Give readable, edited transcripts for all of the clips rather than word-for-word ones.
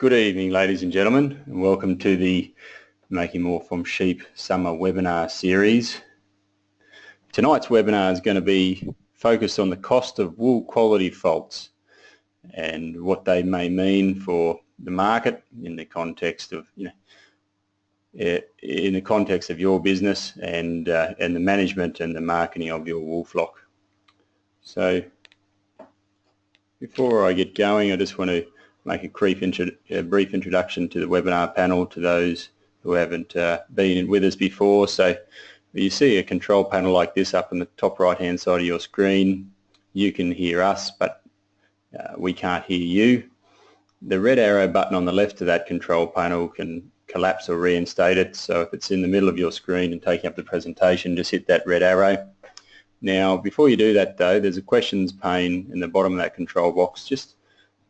Good evening, ladies and gentlemen, and welcome to the Making More from Sheep Summer Webinar Series. Tonight's webinar is going to be focused on the cost of wool quality faults and what they may mean for the market in the context of, in the context of your business and the management and the marketing of your wool flock. So, before I get going, I just want to make a brief introduction to the webinar panel to those who haven't been with us before. So you see a control panel like this up in the top right hand side of your screen. You can hear us, but we can't hear you. The red arrow button on the left of that control panel can collapse or reinstate it. So if it's in the middle of your screen and taking up the presentation, just hit that red arrow. Now, before you do that though, there's a questions pane in the bottom of that control box.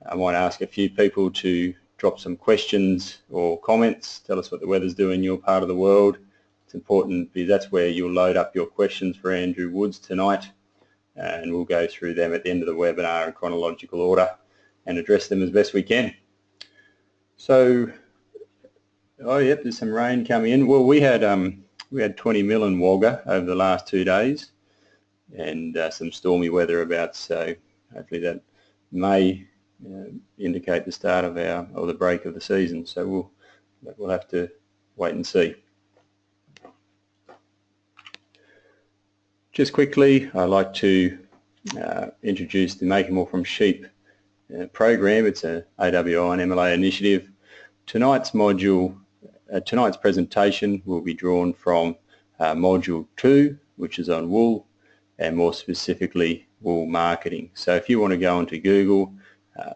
I might ask a few people to drop some questions or comments, tell us what the weather's doing in your part of the world. It's important because that's where you'll load up your questions for Andrew Woods tonight, and we'll go through them at the end of the webinar in chronological order and address them as best we can. So, oh yep, there's some rain coming in. Well, we had 20 mil in Wagga over the last 2 days and some stormy weather about, so hopefully that may indicate the start of the break of the season. So we'll have to wait and see. Just quickly, I'd like to introduce the Making More from Sheep program. It's an AWI and MLA initiative. Tonight's presentation will be drawn from Module 2, which is on wool, and more specifically wool marketing. So if you want to go onto Google,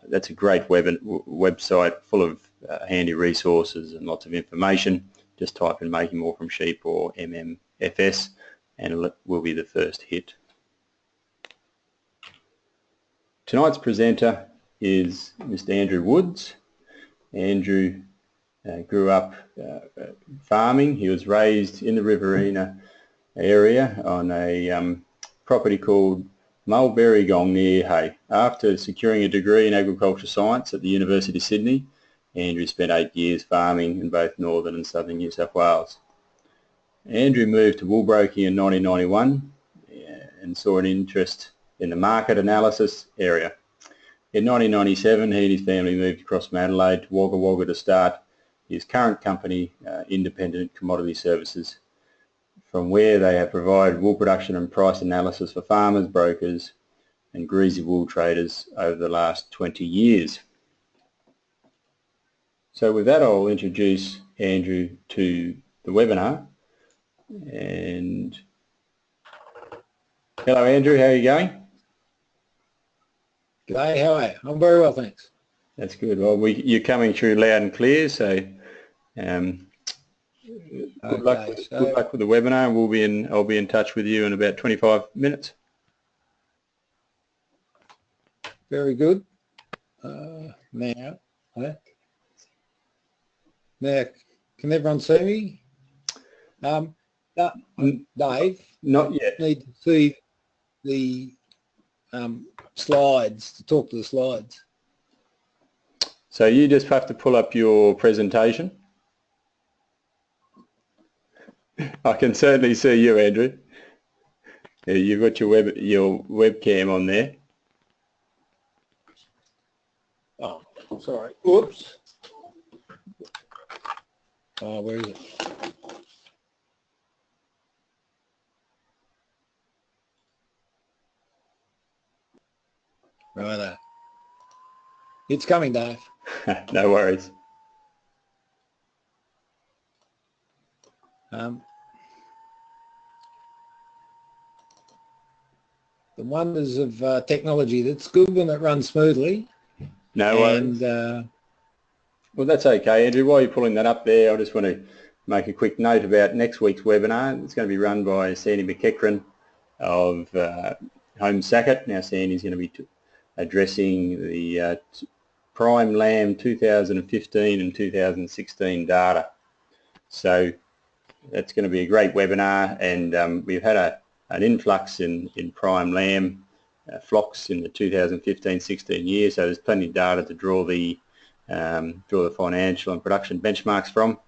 that's a great website full of handy resources and lots of information. Just type in Making More from Sheep or MMFS and it will be the first hit. Tonight's presenter is Mr. Andrew Woods. Andrew grew up farming. He was raised in the Riverina area on a property called Mulberry-Gong near Hay. After securing a degree in agriculture science at the University of Sydney, Andrew spent 8 years farming in both northern and southern New South Wales. Andrew moved to wool broking in 1991 and saw an interest in the market analysis area. In 1997, he and his family moved across from Adelaide to Wagga Wagga to start his current company, Independent Commodity Services, from where they have provided wool production and price analysis for farmers, brokers and greasy wool traders over the last 20 years. So with that, I'll introduce Andrew to the webinar. And hello Andrew, how are you going? G'day, how are you? I'm very well, thanks. That's good. Well, you're coming through loud and clear, so good luck with the webinar. I'll be in touch with you in about 25 minutes. Very good. Now, can everyone see me? Dave, not yet. Need to see the slides, to talk to the slides. So you just have to pull up your presentation. I can certainly see you, Andrew. You've got your webcam on there. Oh, sorry. Oops. Oh, where is it? Right. It's coming, Dave. No worries. The wonders of technology. That's good when it runs smoothly. No worries. Well, that's okay, Andrew. While you're pulling that up there, I just want to make a quick note about next week's webinar. It's going to be run by Sandy McEachran of Home Sacket. Now, Sandy's going to be addressing the Prime Lamb 2015 and 2016 data. So that's going to be a great webinar, and we've had an influx in Prime Lamb flocks in the 2015-16 year, so there's plenty of data to draw the draw the financial and production benchmarks from,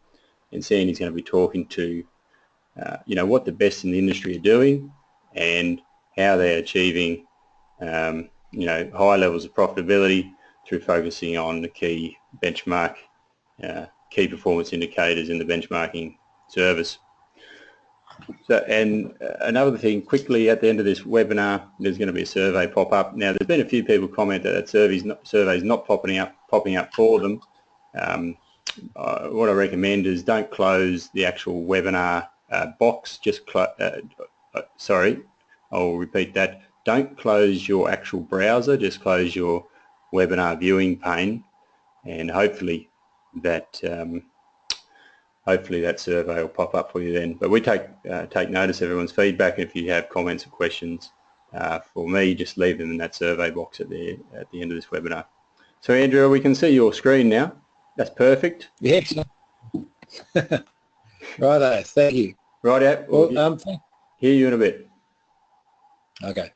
and Sandy's going to be talking to what the best in the industry are doing and how they're achieving high levels of profitability through focusing on the key benchmark, key performance indicators in the benchmarking service. So, and another thing, quickly at the end of this webinar, there's going to be a survey pop up. Now, there's been a few people comment that survey's not popping up for them. What I recommend is don't close the actual webinar box. Sorry, I'll repeat that. Don't close your actual browser. Just close your webinar viewing pane, and hopefully that survey will pop up for you then. But we take notice of everyone's feedback. If you have comments or questions for me, just leave them in that survey box at the end of this webinar. So Andrew, we can see your screen now. That's perfect. Yes. Righto, thank you. Righto. We'll hear you in a bit. Okay.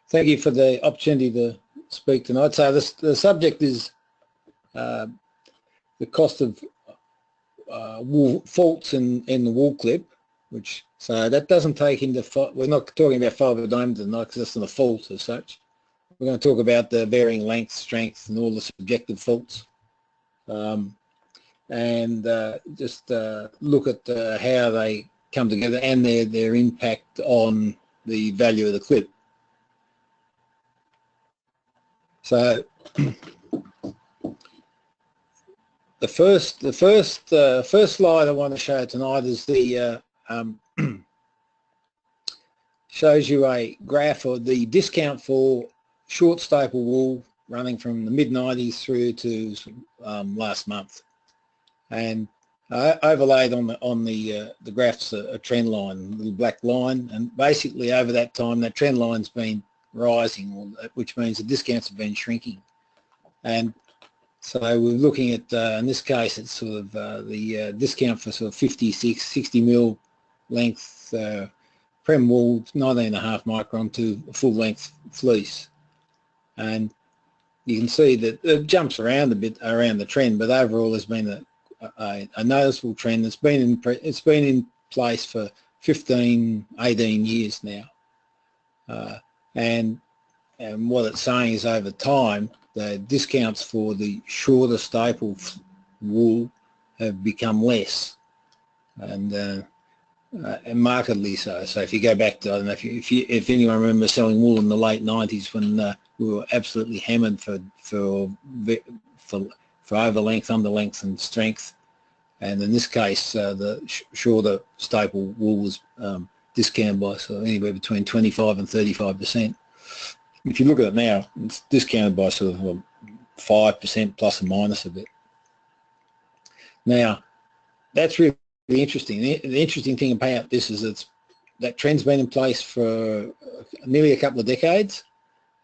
Thank you for the opportunity to speak tonight. So the subject is the cost of wool faults in the wool clip, so that doesn't take into, we're not talking about fibre diameter tonight because that's not a fault as such. We're going to talk about the varying length, strength and all the subjective faults, and just look at how they come together and their impact on the value of the clip. So the first slide I want to show tonight is the shows you a graph of the discount for short staple wool running from the mid-90s through to last month, and I overlaid on the graphs a trend line, a little black line, and basically over that time that trend line's been rising, which means the discounts have been shrinking. And so we're looking at, in this case, it's sort of the discount for sort of 60 mil length prem wool, 19.5 micron to full length fleece. And you can see that it jumps around a bit around the trend, but overall there's been a noticeable trend that's been in place for 15, 18 years now. And what it's saying is over time the discounts for the shorter staple wool have become less, and markedly so. So if you go back to, I don't know if anyone remembers selling wool in the late 90s when we were absolutely hammered for over length, under length and strength, and in this case the shorter staple wool was discounted by anywhere between 25 and 35%. If you look at it now, it's discounted by sort of 5% plus or minus a bit. Now, that's really interesting. The interesting thing about this is that trend's been in place for nearly a couple of decades,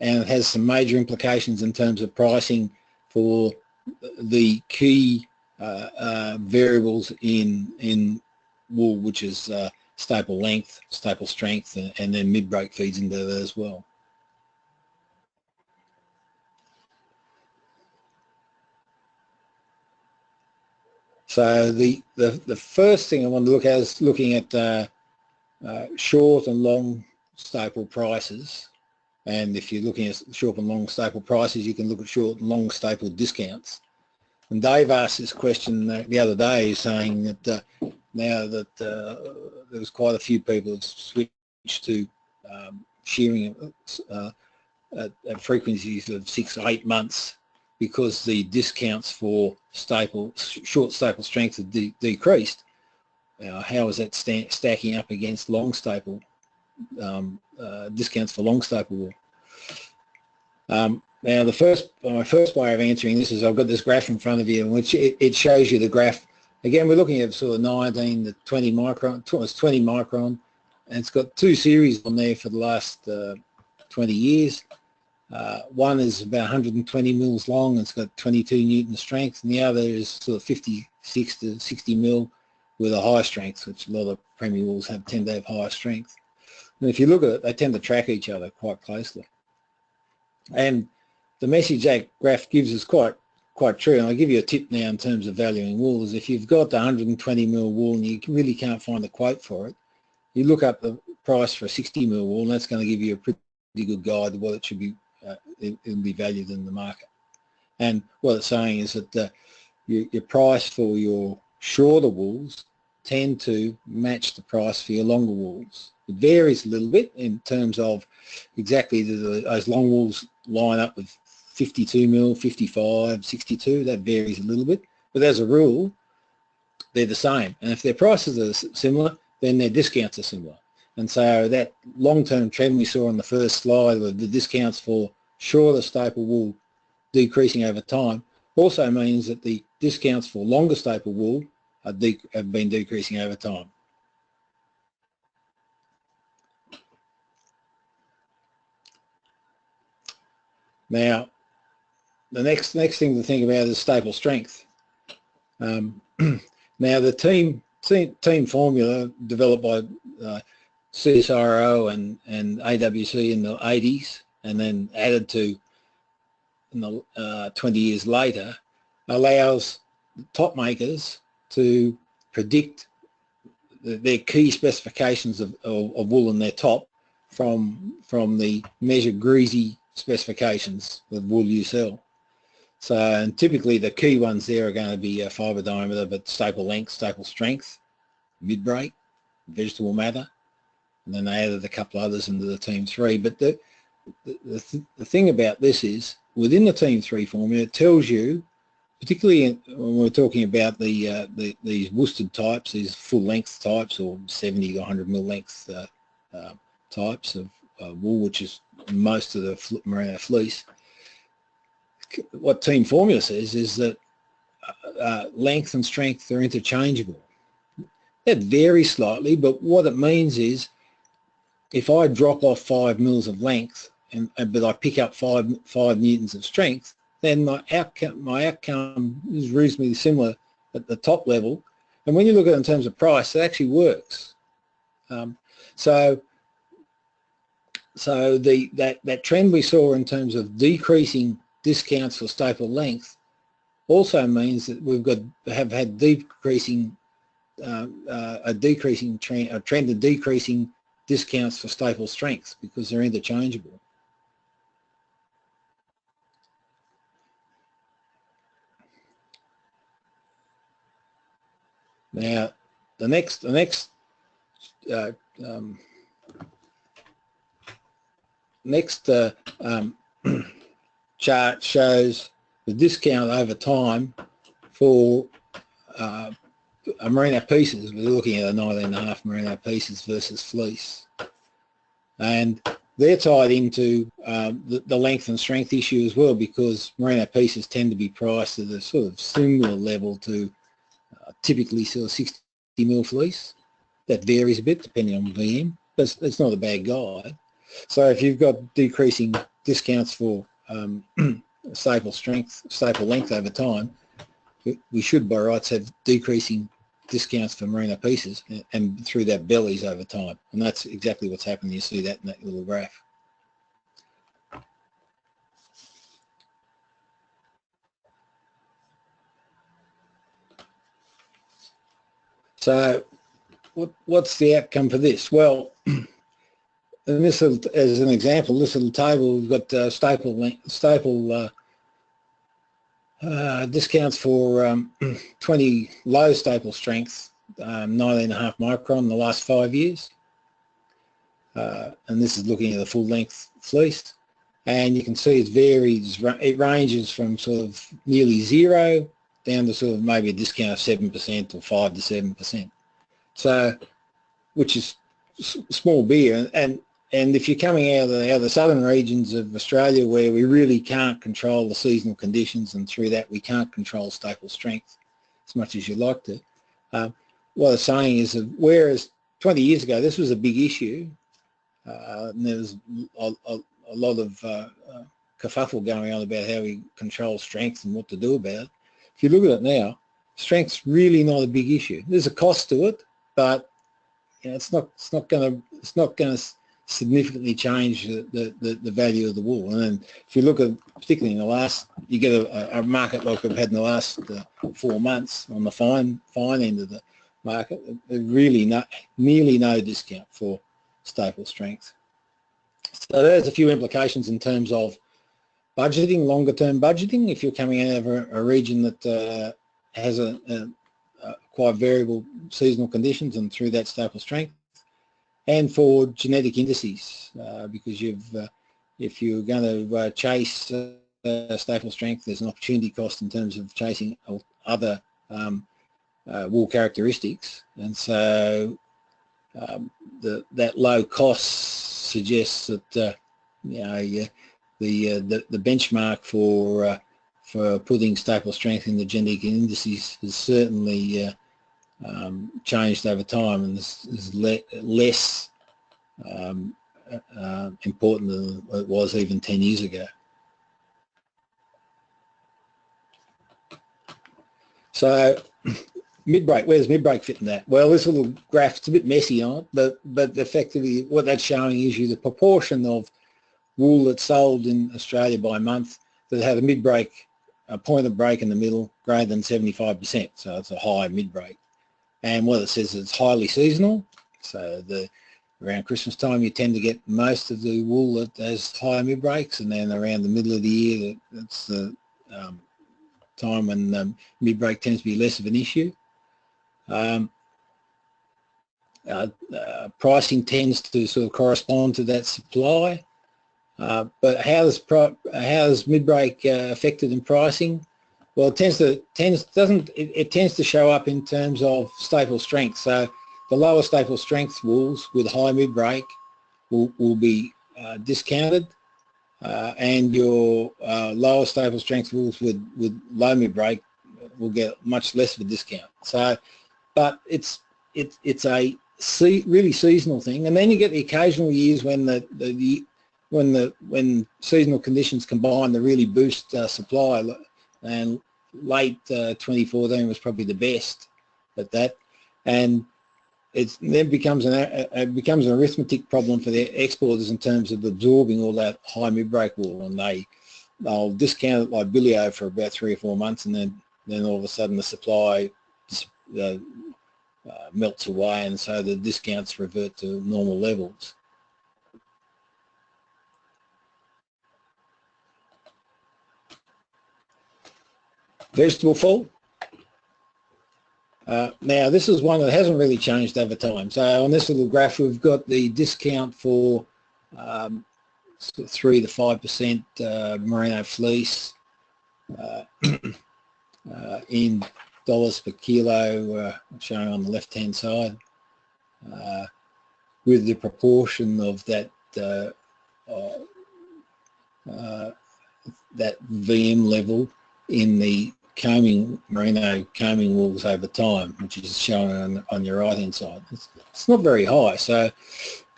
and it has some major implications in terms of pricing for the key variables in wool, which is staple length, staple strength, and then mid-break feeds into that as well. So the first thing I want to look at is looking at short and long staple prices. And if you're looking at short and long staple prices, you can look at short and long staple discounts. And Dave asked this question the other day, saying that now that there was quite a few people who switched to shearing at frequencies of 6 or 8 months because the discounts for short staple strength have decreased. How is that stacking up against long staple discounts for long staple wool? Now my first way of answering this is I've got this graph in front of you in which it shows you the graph. Again, we're looking at sort of 19 to 20 micron, it's 20 micron, and it's got two series on there for the last 20 years. One is about 120 mils long, it's got 22 Newton strength, and the other is sort of 56 to 60 mil with a high strength, which a lot of Premier wools tend to have higher strength. And if you look at it, they tend to track each other quite closely. And the message that graph gives is quite quite true. And I'll give you a tip now in terms of valuing wool. Is if you've got the 120 mil wool and you really can't find a quote for it, you look up the price for a 60 mil wool, and that's going to give you a pretty good guide to what it should be. It'll be valued in the market. And what it's saying is that your price for your shorter wools tend to match the price for your longer wools. It varies a little bit in terms of exactly those long wools line up with 52 mil, 55, 62. That varies a little bit, but as a rule, they're the same. And if their prices are similar, then their discounts are similar. And so that long-term trend we saw on the first slide with the discounts for shorter staple wool decreasing over time also means that the discounts for longer staple wool have been decreasing over time. Now, the next thing to think about is staple strength. Now, the team formula developed by CSIRO and AWC in the 80s, and then added to in the 20 years later, allows top makers to predict their key specifications of wool in their top from the measured greasy specifications of wool you sell. So, and typically the key ones there are going to be fibre diameter, but staple length, staple strength, mid-break, vegetable matter, and then they added a couple others into the Team 3. But the thing about this is, within the Team 3 formula, it tells you, particularly when we're talking about these worsted types, these full-length types, or 70 to 100 mil length types of wool, which is most of the merino fleece. What Team Formula says is that length and strength are interchangeable. That varies slightly, but what it means is if I drop off 5 mils of length, but I pick up 5 newtons of strength, then my outcome is reasonably similar at the top level. And when you look at it in terms of price, it actually works. So that trend we saw in terms of decreasing discounts for staple length also means that have had a trend of decreasing discounts for staple strength because they're interchangeable. Now, the next chart shows the discount over time for merino pieces. We're looking at a 19.5 merino pieces versus fleece, and they're tied into the length and strength issue as well, because merino pieces tend to be priced at a sort of similar level to typically sort of 60 mil fleece. That varies a bit depending on VM, but it's not a bad guide. So if you've got decreasing discounts for staple strength, staple length over time, we should by rights have decreasing discounts for merino pieces, and through that bellies over time. And that's exactly what's happening. You see that in that little graph. So what's the outcome for this? Well, and this little, as an example, this little table, we've got staple discounts for 20 low staple strength, 19.5 micron in the last 5 years. And this is looking at the full length fleece. And you can see it varies. It ranges from sort of nearly zero down to sort of maybe a discount of 7% or 5 to 7%. So, which is small beer. And if you're coming out of the southern regions of Australia where we really can't control the seasonal conditions, and through that we can't control staple strength as much as you'd like to, what I'm saying is that whereas 20 years ago this was a big issue, and there was a lot of kerfuffle going on about how we control strength and what to do about it. If you look at it now, strength's really not a big issue. There's a cost to it, but you know, it's not going to significantly change the value of the wool. And then if you look at, particularly in the last, you get a market like we've had in the last 4 months on the fine end of the market, really nearly no discount for staple strength. So there's a few implications in terms of budgeting, longer term budgeting, if you're coming out of a region that has quite variable seasonal conditions and through that staple strength, and for genetic indices, because if you're going to chase staple strength, there's an opportunity cost in terms of chasing other wool characteristics, and so that low cost suggests that the benchmark for putting staple strength in the genetic indices has certainly changed over time, and is less important than it was even 10 years ago. So mid-break, where does mid-break fit in that? Well, this little graph, it's a bit messy on it, but effectively what that's showing is you the proportion of wool that's sold in Australia by month that had a mid-break, a point of break in the middle greater than 75%, so it's a high mid-break. And what it says is it's highly seasonal, so around Christmas time you tend to get most of the wool that has higher mid-breaks, and then around the middle of the year that's the time when mid-break tends to be less of an issue. Pricing tends to sort of correspond to that supply, but how is mid-break affected in pricing? Well, it tends to show up in terms of staple strength. So the lower staple strength wools with high mid-break will be discounted, and your lower staple strength wools with low mid-break will get much less of a discount. So, but it's a really seasonal thing, and then you get the occasional years when when seasonal conditions combine to really boost supply, and late 2014 was probably the best at that, and it then becomes an arithmetic problem for the exporters in terms of absorbing all that high mid-break wool, and they'll discount it like billy-o for about 3 or 4 months, and then all of a sudden the supply melts away, and so the discounts revert to normal levels. Vegetable fall. Now this is one that hasn't really changed over time. So on this little graph we've got the discount for 3 to 5% merino fleece in dollars per kilo, showing on the left hand side, with the proportion of that that VM level in the merino combing wools over time, which is shown on your right hand side. It's not very high, so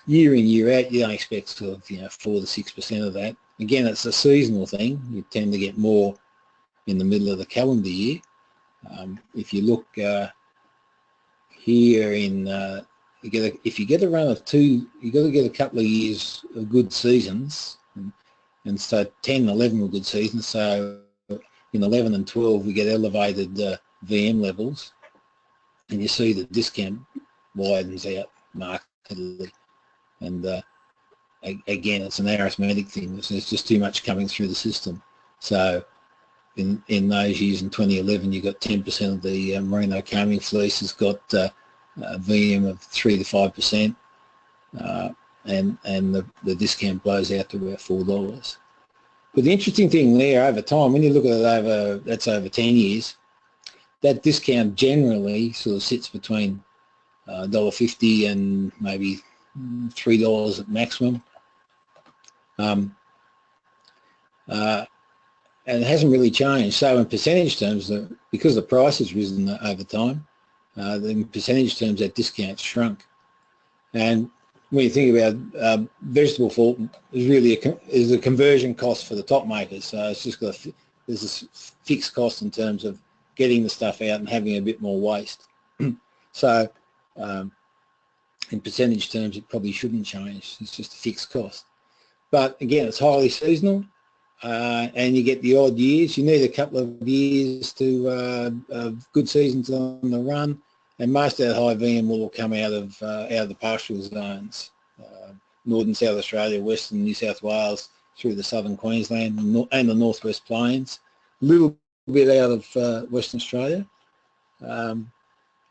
year in year out you don't expect sort of 4 to 6% of that. Again, it's a seasonal thing. You tend to get more in the middle of the calendar year. If you look here if you get a run of 2, you've got to get a couple of years of good seasons, and so 10, 11 were good seasons. So in 11 and 12 we get elevated VM levels, and you see the discount widens out markedly, and again it's an arithmetic thing. There's just too much coming through the system. So in those years in 2011 you got 10% of the merino combing fleece has got a VM of 3 to 5%, and the discount blows out to about $4. But the interesting thing there, over time, when you look at it that's over 10 years, that discount generally sort of sits between $1.50 and maybe $3 at maximum. And it hasn't really changed. So in percentage terms, because the price has risen over time, in percentage terms that discount's shrunk. And when you think about vegetable fall, is a conversion cost for the top makers. So it's just there's this fixed cost in terms of getting the stuff out and having a bit more waste. So in percentage terms, it probably shouldn't change. It's just a fixed cost. But again, it's highly seasonal, and you get the odd years. You need a couple of years to of good seasons on the run, and most of that high VM will come out of the pastoral zones, northern South Australia, western New South Wales, through the southern Queensland and the northwest plains, a little bit out of Western Australia, and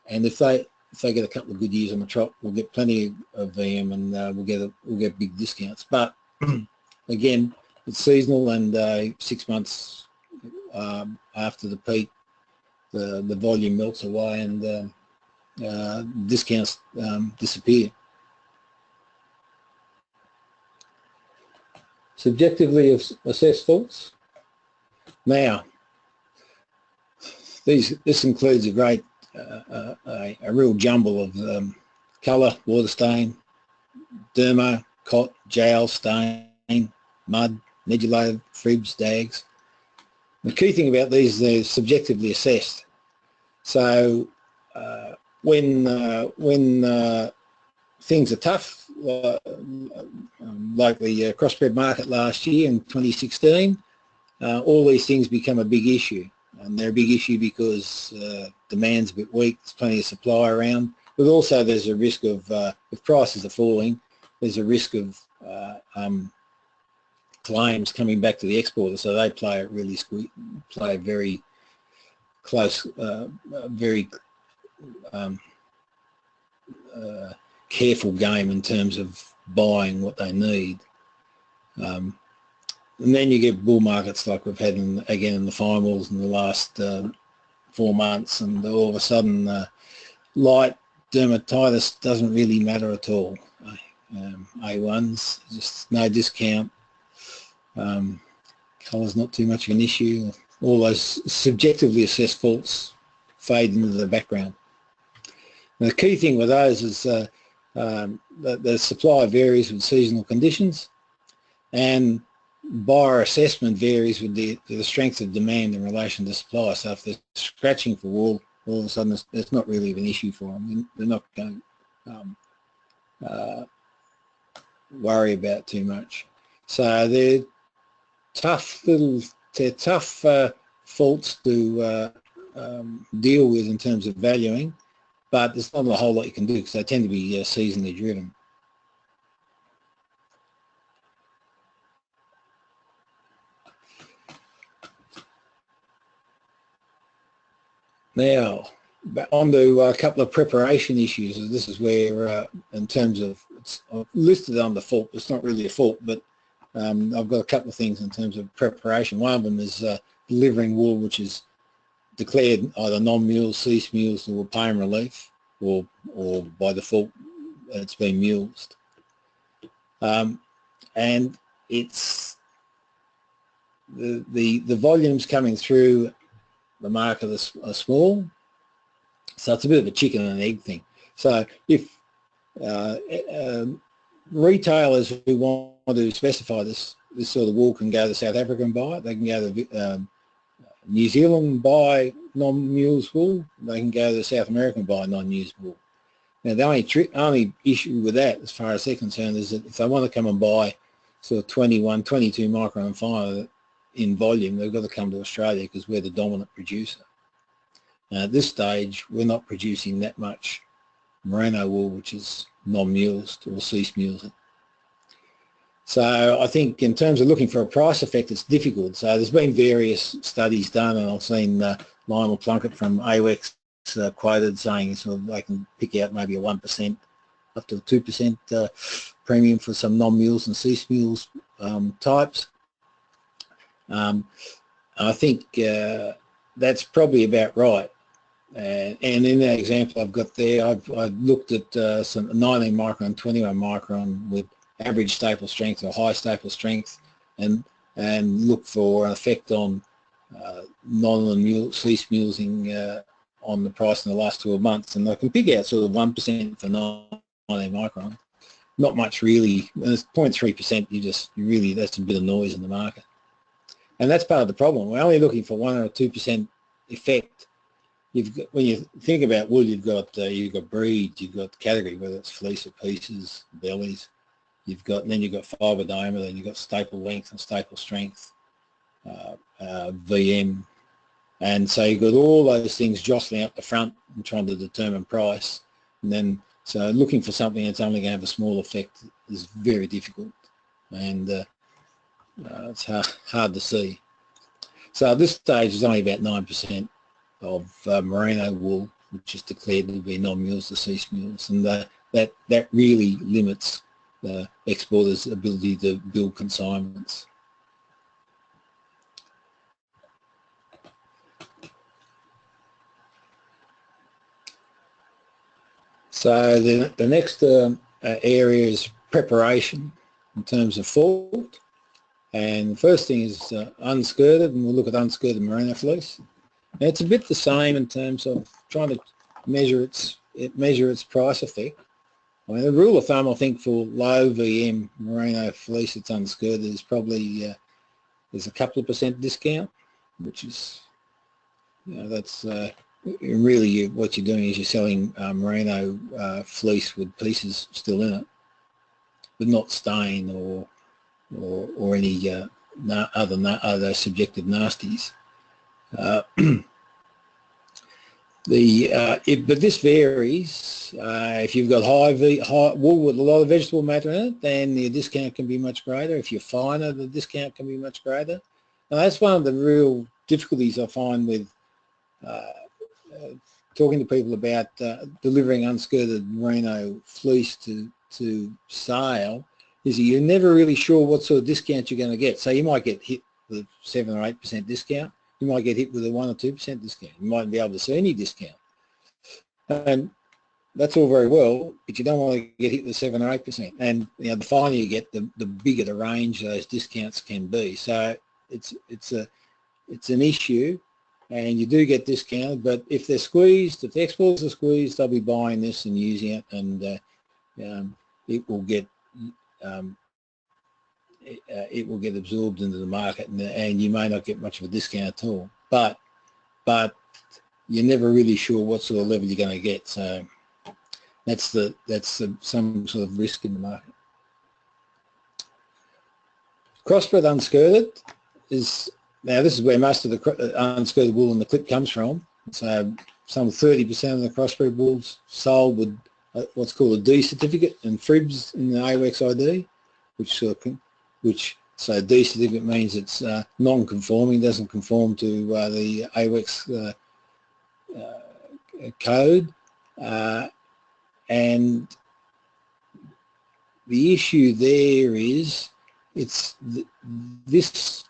if they get a couple of good years on the trot, we'll get plenty of VM, and we'll get big discounts. But again, it's seasonal, and 6 months after the peak, the volume melts away, and discounts disappear. Subjectively assessed faults. Now, this includes a great, a real jumble of colour, water stain, dermo, cot, jowl, stain, mud, nedulated, fribs, dags. The key thing about these is they're subjectively assessed. So when things are tough, like the crossbred market last year in 2016, all these things become a big issue. And they're a big issue because demand's a bit weak, there's plenty of supply around, but also there's a risk of, if prices are falling, there's a risk of claims coming back to the exporter, so they play a very close, very careful game in terms of buying what they need. And then you get bull markets like we've had again in the fine wools in the last 4 months, and all of a sudden light dermatitis doesn't really matter at all. A1s, just no discount, colour's not too much of an issue. All those subjectively assessed faults fade into the background. And the key thing with those is that the supply varies with seasonal conditions, and buyer assessment varies with the strength of demand in relation to supply. So if they're scratching for wool, all of a sudden it's not really an issue for them. They're not going to worry about too much. So they're tough faults to deal with in terms of valuing, but there's not a whole lot you can do because they tend to be seasonally driven. Now, on to a couple of preparation issues. This is where, in terms of, it's listed under fault, it's not really a fault, but I've got a couple of things in terms of preparation. One of them is delivering wool which is declared either non-mules, cease mules, or pain relief, or by default it's been mulesed. And it's the volumes coming through the market are small, so it's a bit of a chicken and egg thing. So if retailers who want to specify this sort of wool can go to South Africa and buy it, they can go to New Zealand and buy non-mules wool, they can go to South America and buy non-mules wool. Now the only issue with that, as far as they're concerned, is that if they want to come and buy sort of 21, 22 micron finer in volume, they've got to come to Australia because we're the dominant producer. At this stage, we're not producing that much merino wool, which is non-mulesed or cease mulesed. So I think in terms of looking for a price effect, it's difficult. So there's been various studies done, and I've seen Lionel Plunkett from AWEX quoted saying sort of they can pick out maybe a 1% up to a 2% premium for some non-mules and cease mules types. I think that's probably about right. And in that example I've got there, I've looked at some 19 micron, 21 micron with average staple strength or high staple strength, and look for an effect on non-mule cease mulesing on the price in the last 12 months. And I can pick out sort of 1% for 19 micron. Not much really. When it's 0.3%, you really, that's a bit of noise in the market. And that's part of the problem. We're only looking for 1 or 2% effect when you think about wool, you've got breed, you've got category, whether it's fleece or pieces, bellies. Then you've got fibre diameter, then you've got staple length and staple strength, VM, and so you've got all those things jostling up the front and trying to determine price. And then so looking for something that's only going to have a small effect is very difficult, and it's hard to see. So at this stage, it's only about 9% of merino wool which is declared to be non-mules deceased mules, and that really limits the exporters' ability to build consignments. So the next area is preparation in terms of fault, and the first thing is unskirted, and we'll look at unskirted merino fleece. Now, it's a bit the same in terms of trying to measure its price effect. I mean, the rule of thumb, I think, for low VM merino fleece that's unskirted is probably there's a couple of % discount, which is, that's really what you're doing is you're selling merino fleece with pieces still in it, but not stain or any other subjective nasties. But this varies. If you've got high wool with a lot of vegetable matter in it, then the discount can be much greater. If you're finer, the discount can be much greater. Now, that's one of the real difficulties I find with talking to people about delivering unskirted merino fleece to sale, is that you're never really sure what sort of discount you're going to get. So you might get hit with 7 or 8% discount. You might get hit with a 1 or 2% discount. You mightn't be able to see any discount. And that's all very well, but you don't want to get hit with 7 or 8%. And the finer you get, the bigger the range those discounts can be. So it's an issue, and you do get discounted. But if they're squeezed, if the exporters are squeezed, they'll be buying this and using it, and it will get absorbed into the market, and you may not get much of a discount at all. But you're never really sure what sort of level you're going to get. So that's some sort of risk in the market. Crossbred unskirted is, now this is where most of the unskirted wool in the clip comes from. So some 30% of the crossbred wool's sold with what's called a D certificate and FRIBs in the AWACS ID, which so D certificate means it's non-conforming, doesn't conform to the AWACS code, and the issue there is this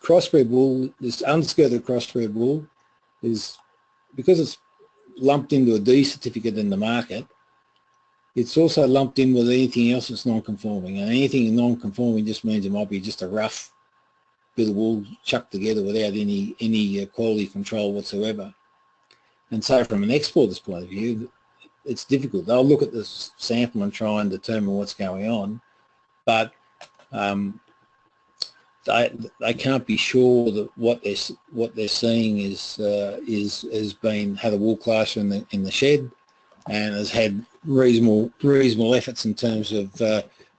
crossbred wool, this unskirted crossbred wool, is because it's lumped into a D certificate in the market. It's also lumped in with anything else that's non-conforming, and anything non-conforming just means it might be just a rough bit of wool chucked together without any quality control whatsoever. And so from an exporter's point of view, it's difficult. They'll look at the sample and try and determine what's going on, but they can't be sure that what they're seeing has been had a wool clasher in the shed and has had reasonable efforts in terms of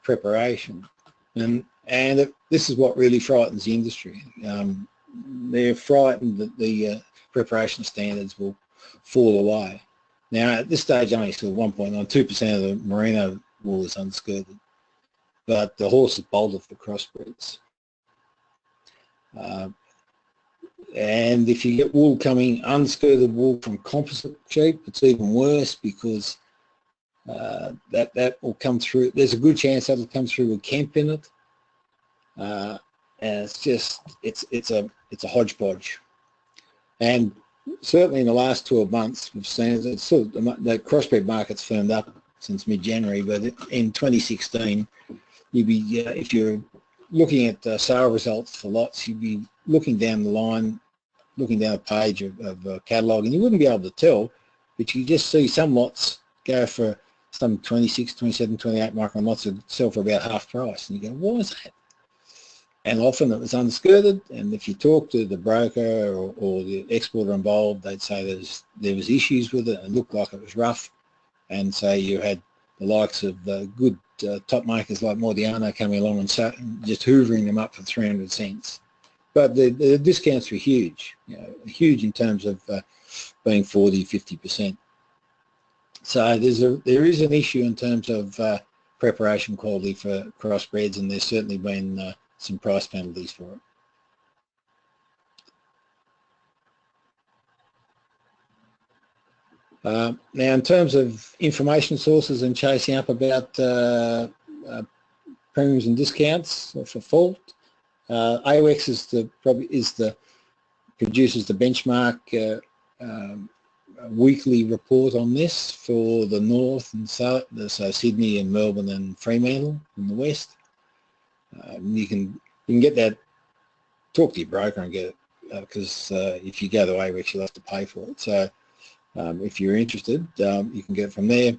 preparation, and this is what really frightens the industry. They're frightened that the preparation standards will fall away. Now at this stage only still 1.92% of the merino wool is unskirted, but the horse is bolted for crossbreds. And if you get wool coming, unskirted wool from composite sheep, it's even worse, because that will come through. There's a good chance that'll come through with Kemp in it, and it's a hodgepodge. And certainly in the last 12 months, we've seen it's sort of the crossbred market's firmed up since mid-January, but in 2016, you'd be if you're looking at sale results for lots, you'd be looking down the line, looking down a page of a catalogue, and you wouldn't be able to tell, but you just see some lots go for some 26, 27, 28 micron lots that sell for about half price, and you go, why is that? and often it was unskirted, and if you talk to the broker or the exporter involved, they'd say there was issues with it and it looked like it was rough, and so you had the likes of good top makers like Mordiano coming along and just hoovering them up for 300 cents. But the discounts were huge, huge in terms of being 40, 50%. So there is an issue in terms of preparation quality for crossbreds, and there's certainly been some price penalties for it. Now, in terms of information sources and chasing up about premiums and discounts for fault, AWEX produces the benchmark weekly report on this for the north and south, so Sydney and Melbourne and Fremantle in the west. You can get that. Talk to your broker and get it, because if you go to AWEX, you'll have to pay for it. So if you're interested, you can get it from there.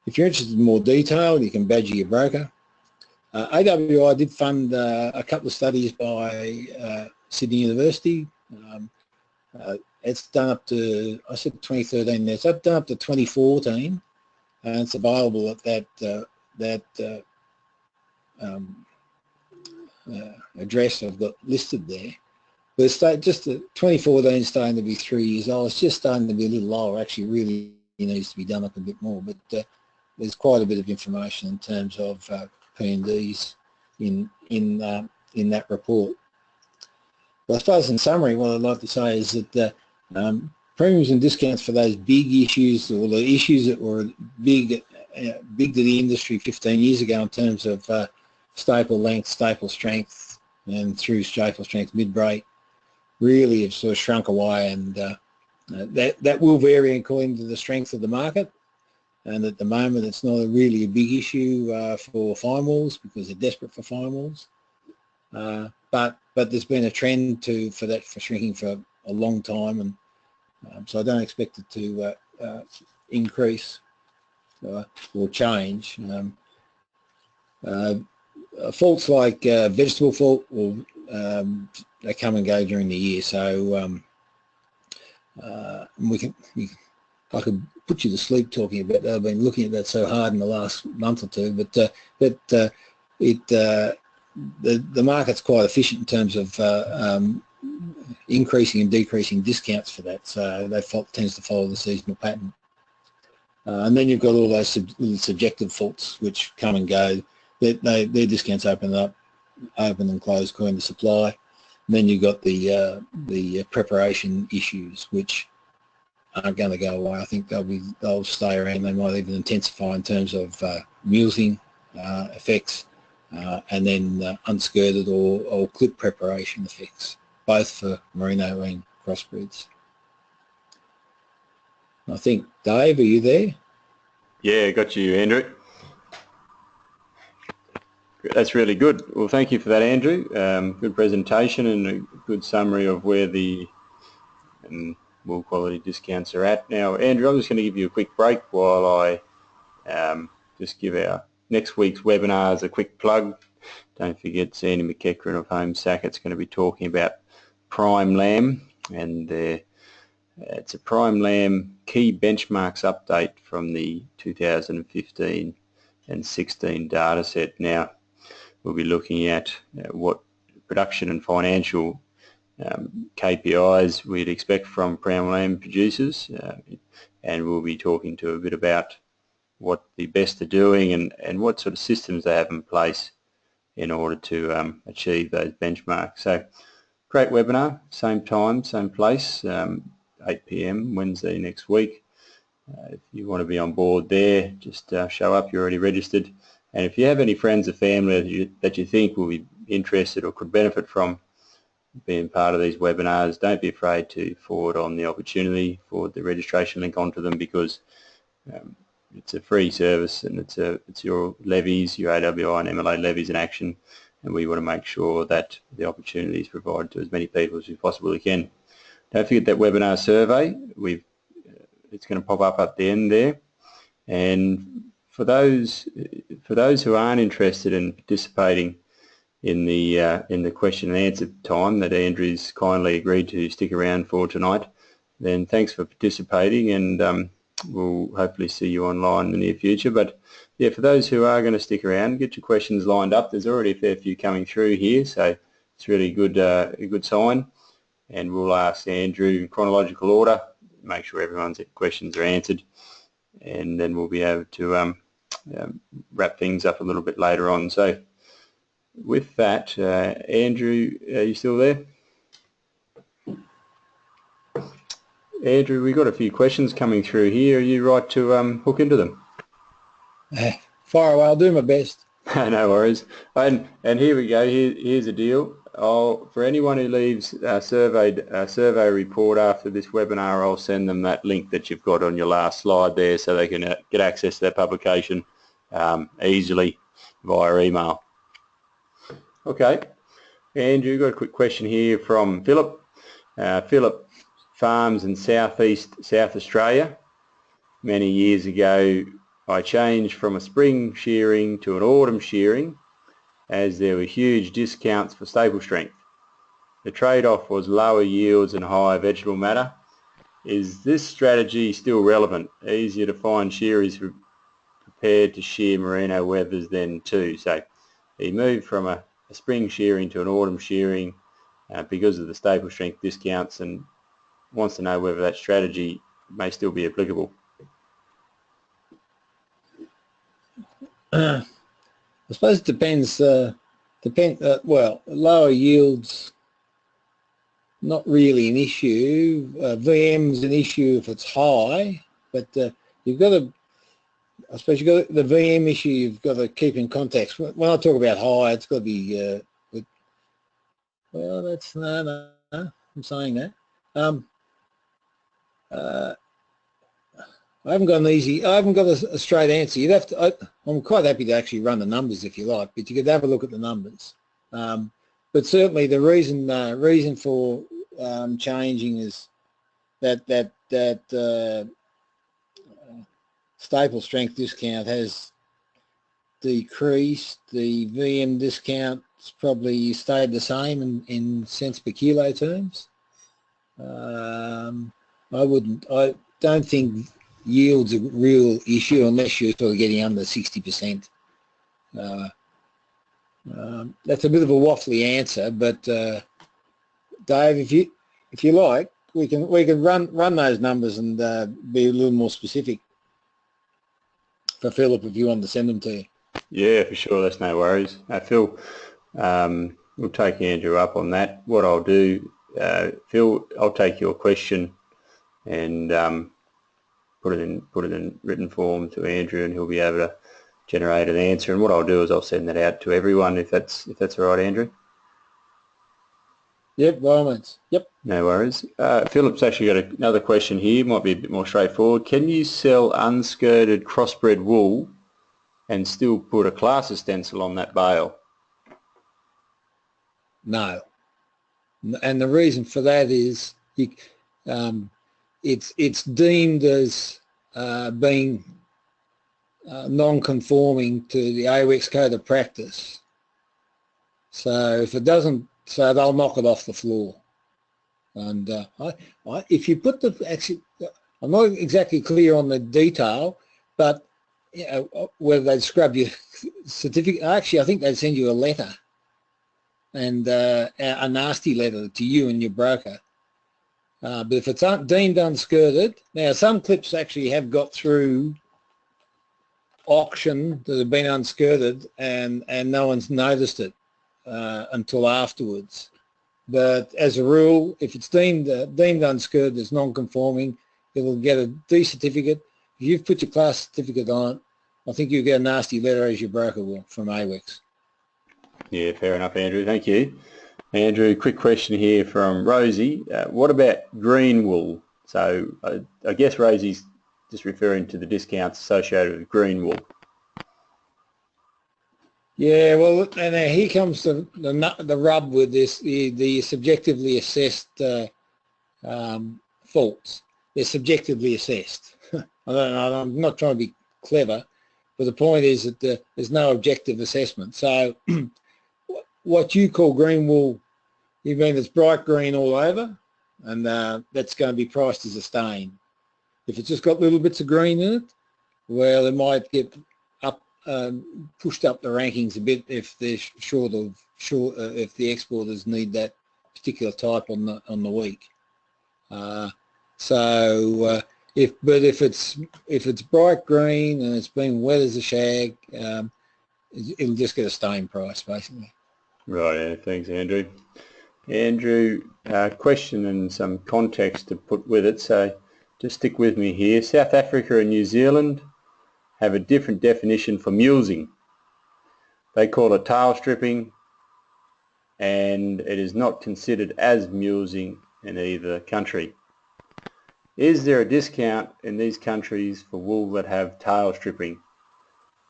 If you're interested in more detail, you can badger your broker. AWI did fund a couple of studies by Sydney University. It's done up to, I said 2013 there, so it's done up to 2014, and it's available at that address I've got listed there. But it's just 2014 is starting to be 3 years old. It's just starting to be a little lower. Actually, really needs to be done up a bit more. But there's quite a bit of information in terms of P&Ds in that report. But I suppose in summary, what I'd like to say is that premiums and discounts for those big issues, or the issues that were big to the industry 15 years ago in terms of staple length, staple strength, and through staple strength mid-break, really have sort of shrunk away, and that will vary according to the strength of the market. And at the moment, it's not really a big issue for fine walls, because they're desperate for fine walls. But there's been a trend for shrinking for a long time, and so I don't expect it to increase or change. Faults like vegetable fault, they come and go during the year, so I could put you to sleep talking about that. I've been looking at that so hard in the last month or two, but the market's quite efficient in terms of increasing and decreasing discounts for that, so that tends to follow the seasonal pattern. And then you've got all those subjective faults which come and go. Their discounts open and close according to supply. And then you've got the preparation issues, which aren't going to go away. I think they'll stay around. They might even intensify in terms of mulesing effects, and then unskirted or clip preparation effects, both for merino and crossbreds. I think, Dave, are you there? Yeah, got you, Andrew. That's really good. Well, thank you for that, Andrew. Good presentation and a good summary of where the wool quality discounts are at. Now, Andrew, I'm just going to give you a quick break while I just give our next week's webinars a quick plug. Don't forget, Sandy McEachran of Home Sackett's going to be talking about prime lamb, and it's a prime lamb key benchmarks update from the 2015 and 16 data set. Now, we'll be looking at what production and financial KPIs we'd expect from prime lamb producers, and we'll be talking to a bit about what the best are doing and what sort of systems they have in place in order to achieve those benchmarks. So, great webinar, same time, same place, 8 PM Wednesday next week. If you want to be on board there, just show up. You're already registered. And if you have any friends or family that you think will be interested or could benefit from being part of these webinars, don't be afraid to forward on the opportunity, forward the registration link onto them, because it's a free service, and it's your levies, your AWI and MLA levies in action, and we want to make sure that the opportunity is provided to as many people as we possibly can. Don't forget that webinar survey. It's going to pop up at the end there, and for those who aren't interested in participating in the question and answer time that Andrew's kindly agreed to stick around for tonight, then thanks for participating, and we'll hopefully see you online in the near future. But yeah, for those who are going to stick around, get your questions lined up. There's already a fair few coming through here, so it's really good, a good sign. And we'll ask Andrew in chronological order, make sure everyone's questions are answered, and then we'll be able to wrap things up a little bit later on. So with that, Andrew, are you still there? Andrew, we've got a few questions coming through here. Are you right to hook into them? Fire away, I'll do my best. No worries. And here we go. Here's the deal. For anyone who leaves a survey report after this webinar, I'll send them that link that you've got on your last slide there, so they can get access to that publication easily via email. Okay, Andrew, got a quick question here from Philip. Philip farms in South Australia. Many years ago, I changed from a spring shearing to an autumn shearing, as there were huge discounts for staple strength. The trade-off was lower yields and higher vegetable matter. Is this strategy still relevant? Easier to find shearers prepared to shear merino wethers then too. So he moved from a spring shearing to an autumn shearing because of the staple strength discounts, and wants to know whether that strategy may still be applicable. I suppose it depends. Well, lower yields, not really an issue. VM's an issue if it's high, but you've got to. I suppose you've got the VM issue. You've got to keep in context. When I talk about high, it's got to be. Well, that's no. I'm saying that. I haven't got a straight answer. You'd have to. I'm quite happy to actually run the numbers if you like, but you could have a look at the numbers. But certainly the reason for changing is that staple strength discount has decreased. The VM discount's probably stayed the same in cents per kilo terms. I don't think yield's a real issue unless you're sort of getting under 60%. That's a bit of a waffly answer, but Dave, if you like, we can run those numbers and be a little more specific for Philip if you want to send them to you. Yeah, for sure. That's no worries. Phil, we'll take Andrew up on that. What I'll do, Phil, I'll take your question and put it in written form to Andrew, and he'll be able to generate an answer. And what I'll do is I'll send that out to everyone if that's all right, Andrew. Yep, by all means. Yep. No worries. Philip's actually got another question here. Might be a bit more straightforward. Can you sell unskirted crossbred wool and still put a classes stencil on that bale? No. And the reason for that is it's deemed as being non-conforming to the AWEX Code of Practice. So if it doesn't, so they'll knock it off the floor. And if you put actually, I'm not exactly clear on the detail, but you know, whether they'd scrub your certificate. Actually, I think they'd send you a letter, and a nasty letter to you and your broker. But if it's deemed unskirted, now some clips actually have got through auction that have been unskirted, and no one's noticed it until afterwards. But as a rule, if it's deemed unskirted as non-conforming, it'll get a D certificate. If you've put your class certificate on it, I think you'll get a nasty letter, as your broker will, from AWEX. Yeah, fair enough, Andrew. Thank you. Andrew, quick question here from Rosie. What about green wool? So I guess Rosie's just referring to the discounts associated with green wool. Yeah, well, and here comes the rub with this, the subjectively assessed faults. They're subjectively assessed. I'm not trying to be clever, but the point is that there's no objective assessment. So what you call green wool, you mean it's bright green all over, and that's going to be priced as a stain. If it's just got little bits of green in it, well, it might get up, pushed up the rankings a bit if they're if the exporters need that particular type on the week. If it's bright green and it's been wet as a shag, it'll just get a stain price basically. Right, yeah, thanks Andrew. Andrew, question and some context to put with it, so just stick with me here. South Africa and New Zealand have a different definition for mulesing. They call it tail stripping, and it is not considered as mulesing in either country. Is there a discount in these countries for wool that have tail stripping?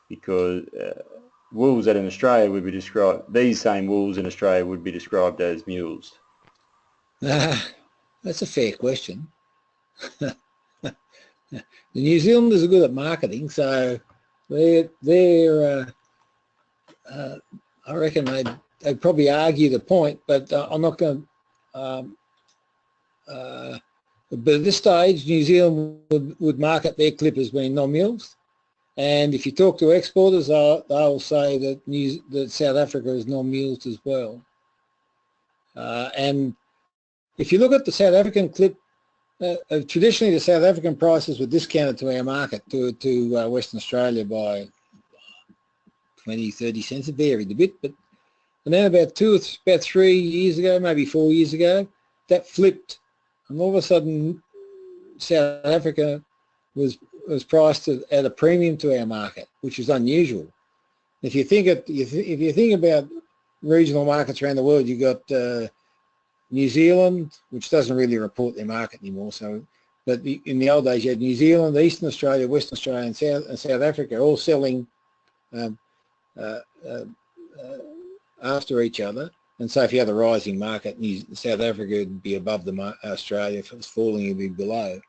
Because wools that in Australia would be described, these same wools in Australia would be described as mules. That's a fair question. The New Zealanders are good at marketing, so I reckon they'd probably argue the point, but I'm not going to. But at this stage, New Zealand would market their clip as being non-mules, and if you talk to exporters, they'll say that South Africa is non-mules as well. And if you look at the South African clip, traditionally the South African prices were discounted to our market, to Western Australia by 20, 30 cents. It varied a bit, and then about 3 years ago, maybe 4 years ago, that flipped, and all of a sudden South Africa was priced at a premium to our market, which is unusual. If you think about regional markets around the world, you've got New Zealand, which doesn't really report their market anymore. But in the old days, you had New Zealand, Eastern Australia, Western Australia, and South Africa all selling after each other. And so if you had a rising market, South Africa would be above Australia. If it was falling, it would be below.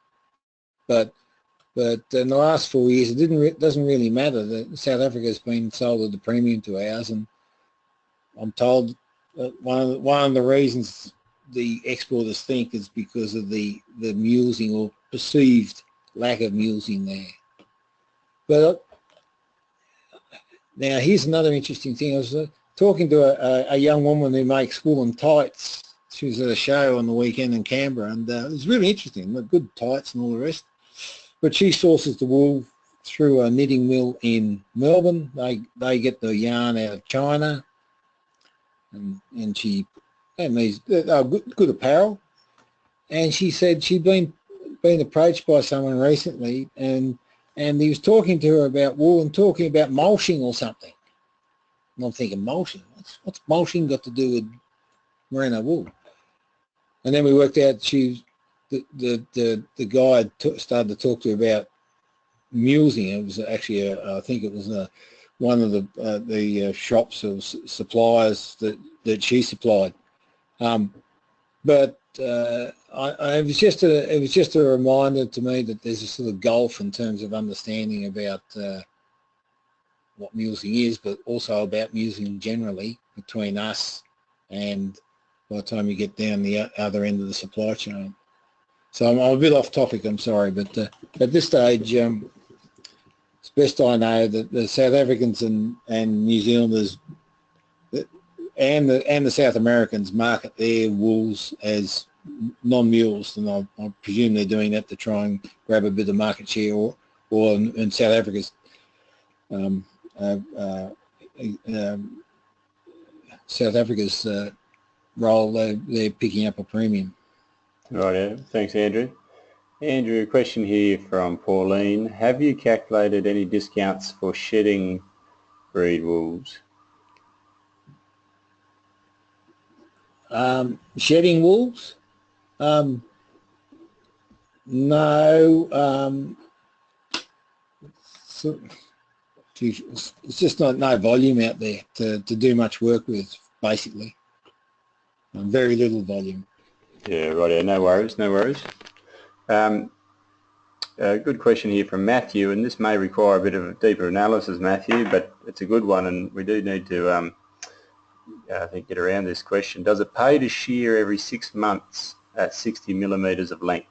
But in the last 4 years, it doesn't really matter. That South Africa has been sold at a premium to ours, and I'm told that one of the reasons the exporters think is because of the mulesing or perceived lack of mulesing there. But now here's another interesting thing. I was talking to a young woman who makes woolen tights. She was at a show on the weekend in Canberra, and it was really interesting. Good tights and all the rest. But she sources the wool through a knitting mill in Melbourne. They get the yarn out of China, and she these good apparel. And she said she'd been approached by someone recently, and he was talking to her about wool and talking about mulching or something. And I'm thinking, mulching? What's mulching got to do with merino wool? And then we worked out the guy had started to talk to her about mulesing. It was actually I think it was one of the shops of suppliers that she supplied. But it was just a reminder to me that there's a sort of gulf in terms of understanding about what mulesing is, but also about mulesing generally between us and by the time you get down the other end of the supply chain. So I'm a bit off topic, I'm sorry, but at this stage, it's best I know that the South Africans and New Zealanders and the South Americans market their wools as non-mules, and I presume they're doing that to try and grab a bit of market share, or in South Africa's role, they're picking up a premium. Right, yeah. Thanks Andrew. Andrew, a question here from Pauline. Have you calculated any discounts for shedding breed wools? Shedding wools? No. It's just no volume out there to do much work with, basically. Very little volume. Yeah, right. Yeah, no worries. A good question here from Matthew, and this may require a bit of a deeper analysis, Matthew, but it's a good one, and we do need to I think, get around this question. Does it pay to shear every 6 months at 60 millimetres of length?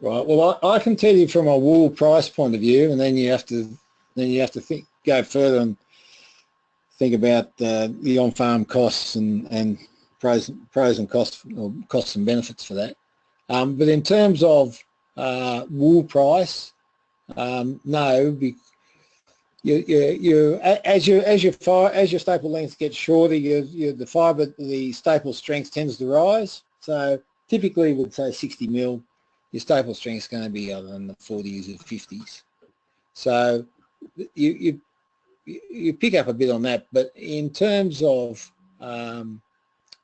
Right. Well, I can tell you from a wool price point of view, and then you have to go further and think about the on-farm costs and pros and costs, or costs and benefits for that. But in terms of wool price, no. As your staple length gets shorter, the staple strength tends to rise. So typically, we'd say 60 mil. Your staple strength is going to be other than the 40s or 50s. So you pick up a bit on that, but in terms of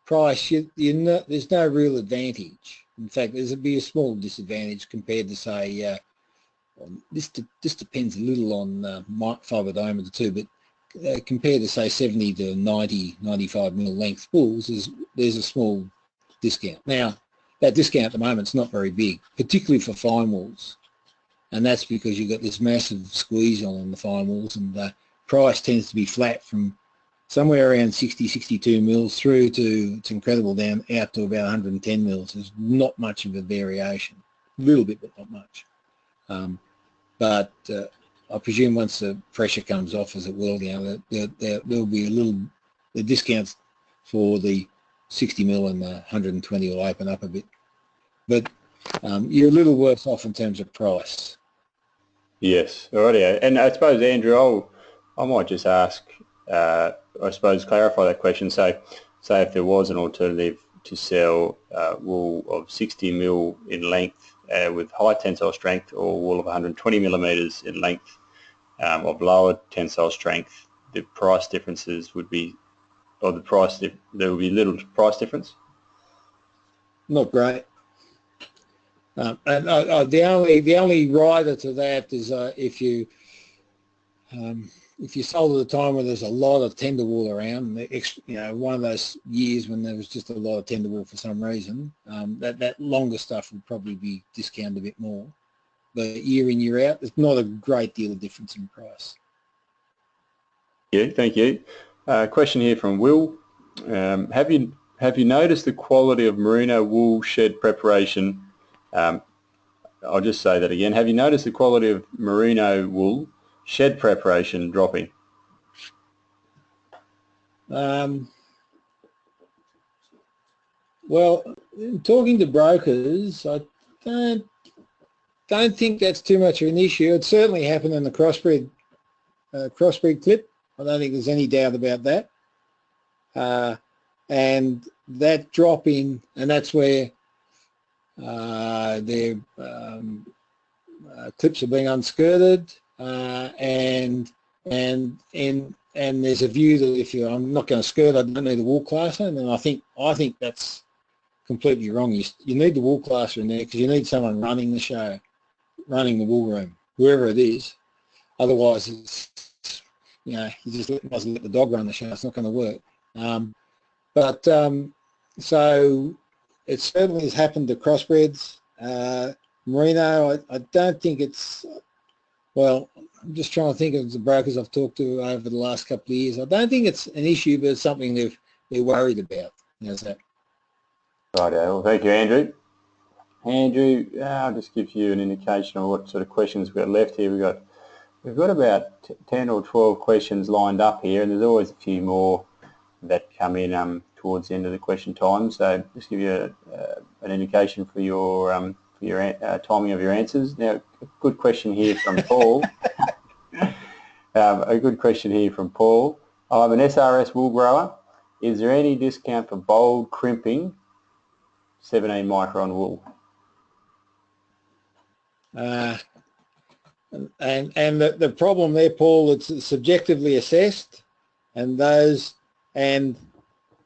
price, there's no real advantage. In fact, there'd be a small disadvantage compared to, say, this depends a little on fibre-diameter too, but compared to, say, 70 to 90, 95 mil length wools, there's a small discount. Now, that discount at the moment is not very big, particularly for fine wools, and that's because you've got this massive squeeze on the fine wools, and the price tends to be flat from somewhere around 60, 62 mils through to, it's incredible, down out to about 110 mils. There's not much of a variation, a little bit, but not much. But I presume once the pressure comes off, as it will, there'll be the discounts for the 60 mil and the 120 will open up a bit. But you're a little worse off in terms of price. Yes, alrighty. And I suppose, Andrew, I might just ask, I suppose, clarify that question. So, say if there was an alternative to sell wool of 60 mil in length with high tensile strength, or wool of 120 millimetres in length of lower tensile strength, the price differences would be, or there would be little price difference? Not great. And the only rider to that is if you sold at a time when there's a lot of tender wool around, one of those years when there was just a lot of tender wool for some reason, that longer stuff would probably be discounted a bit more. But year in, year out, there's not a great deal of difference in price. Yeah, thank you. Question here from Will. Have you noticed the quality of merino wool shed preparation? I'll just say that again. Have you noticed the quality of merino wool shed preparation dropping? Well, talking to brokers, I don't think that's too much of an issue. It certainly happened in the crossbreed clip. I don't think there's any doubt about that. And that drop in, and that's where their clips are being unskirted, and there's a view that if I'm not going to skirt, I don't need a wool classer, and I think that's completely wrong. You need the wool classer in there because you need someone running the show, running the wool room, whoever it is. Otherwise, it's, you just must let the dog run the show. It's not going to work. So it certainly has happened to crossbreds. Merino, I don't think it's, well, I'm just trying to think of the brokers I've talked to over the last couple of years. I don't think it's an issue, but it's something they're worried about. How's that? Right, well, thank you, Andrew. Andrew, I'll just give you an indication of what sort of questions we've got left here. We've got about 10 or 12 questions lined up here, and there's always a few more that come in towards the end of the question time. So just give you an indication for your timing of your answers. Now, a good question here from Paul. A good question here from Paul. I'm an SRS wool grower. Is there any discount for bold crimping 17 micron wool? And the problem there, Paul, it's subjectively assessed, and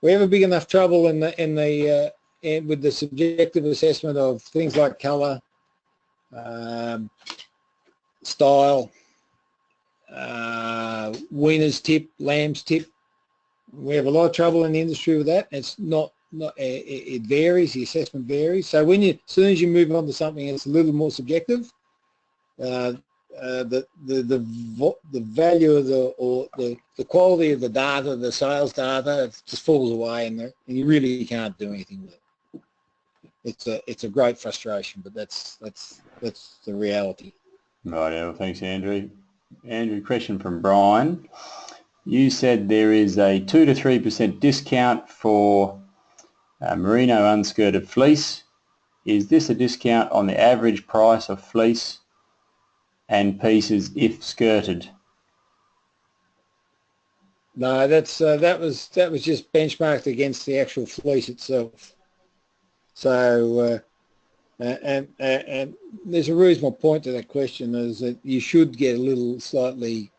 we have a big enough trouble with the subjective assessment of things like colour, style, weaner's tip, lamb's tip. We have a lot of trouble in the industry with that. It's it varies. The assessment varies. So as soon as you move on to something that's a little more subjective, the value of the quality of the data, the sales data, it just falls away, and you really can't do anything with it. It's a great frustration, but that's the reality. Right, well, thanks, Andrew. Andrew, question from Brian. You said there is a 2 to 3% discount for merino unskirted fleece. Is this a discount on the average price of fleece and pieces if skirted? No, that was just benchmarked against the actual fleece itself. So and there's a reasonable point to that question, is that you should get a little slightly,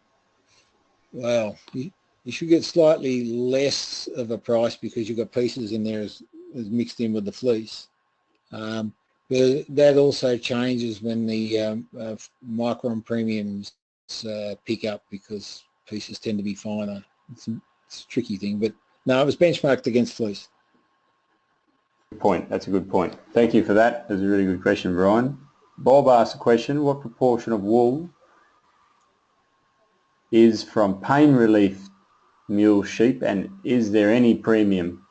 well, you should get slightly less of a price because you've got pieces in there as mixed in with the fleece. But that also changes when the micron premiums pick up, because pieces tend to be finer. It's a tricky thing, but no, it was benchmarked against fleece. Good point. That's a good point. Thank you for that. That's a really good question, Brian. Bob asked a question: what proportion of wool is from pain relief mule sheep, and is there any premium?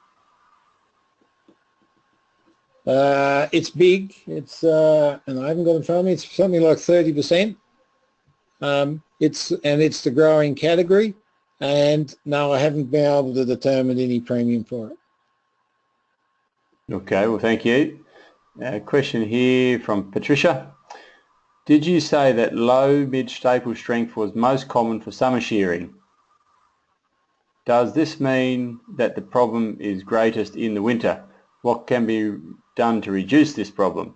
It's big. It's and I haven't got it in front of me. It's something like 30%. It's the growing category, and no, I haven't been able to determine any premium for it. Okay, well, thank you. Question here from Patricia. Did you say that low mid-staple strength was most common for summer shearing? Does this mean that the problem is greatest in the winter? What can be done to reduce this problem?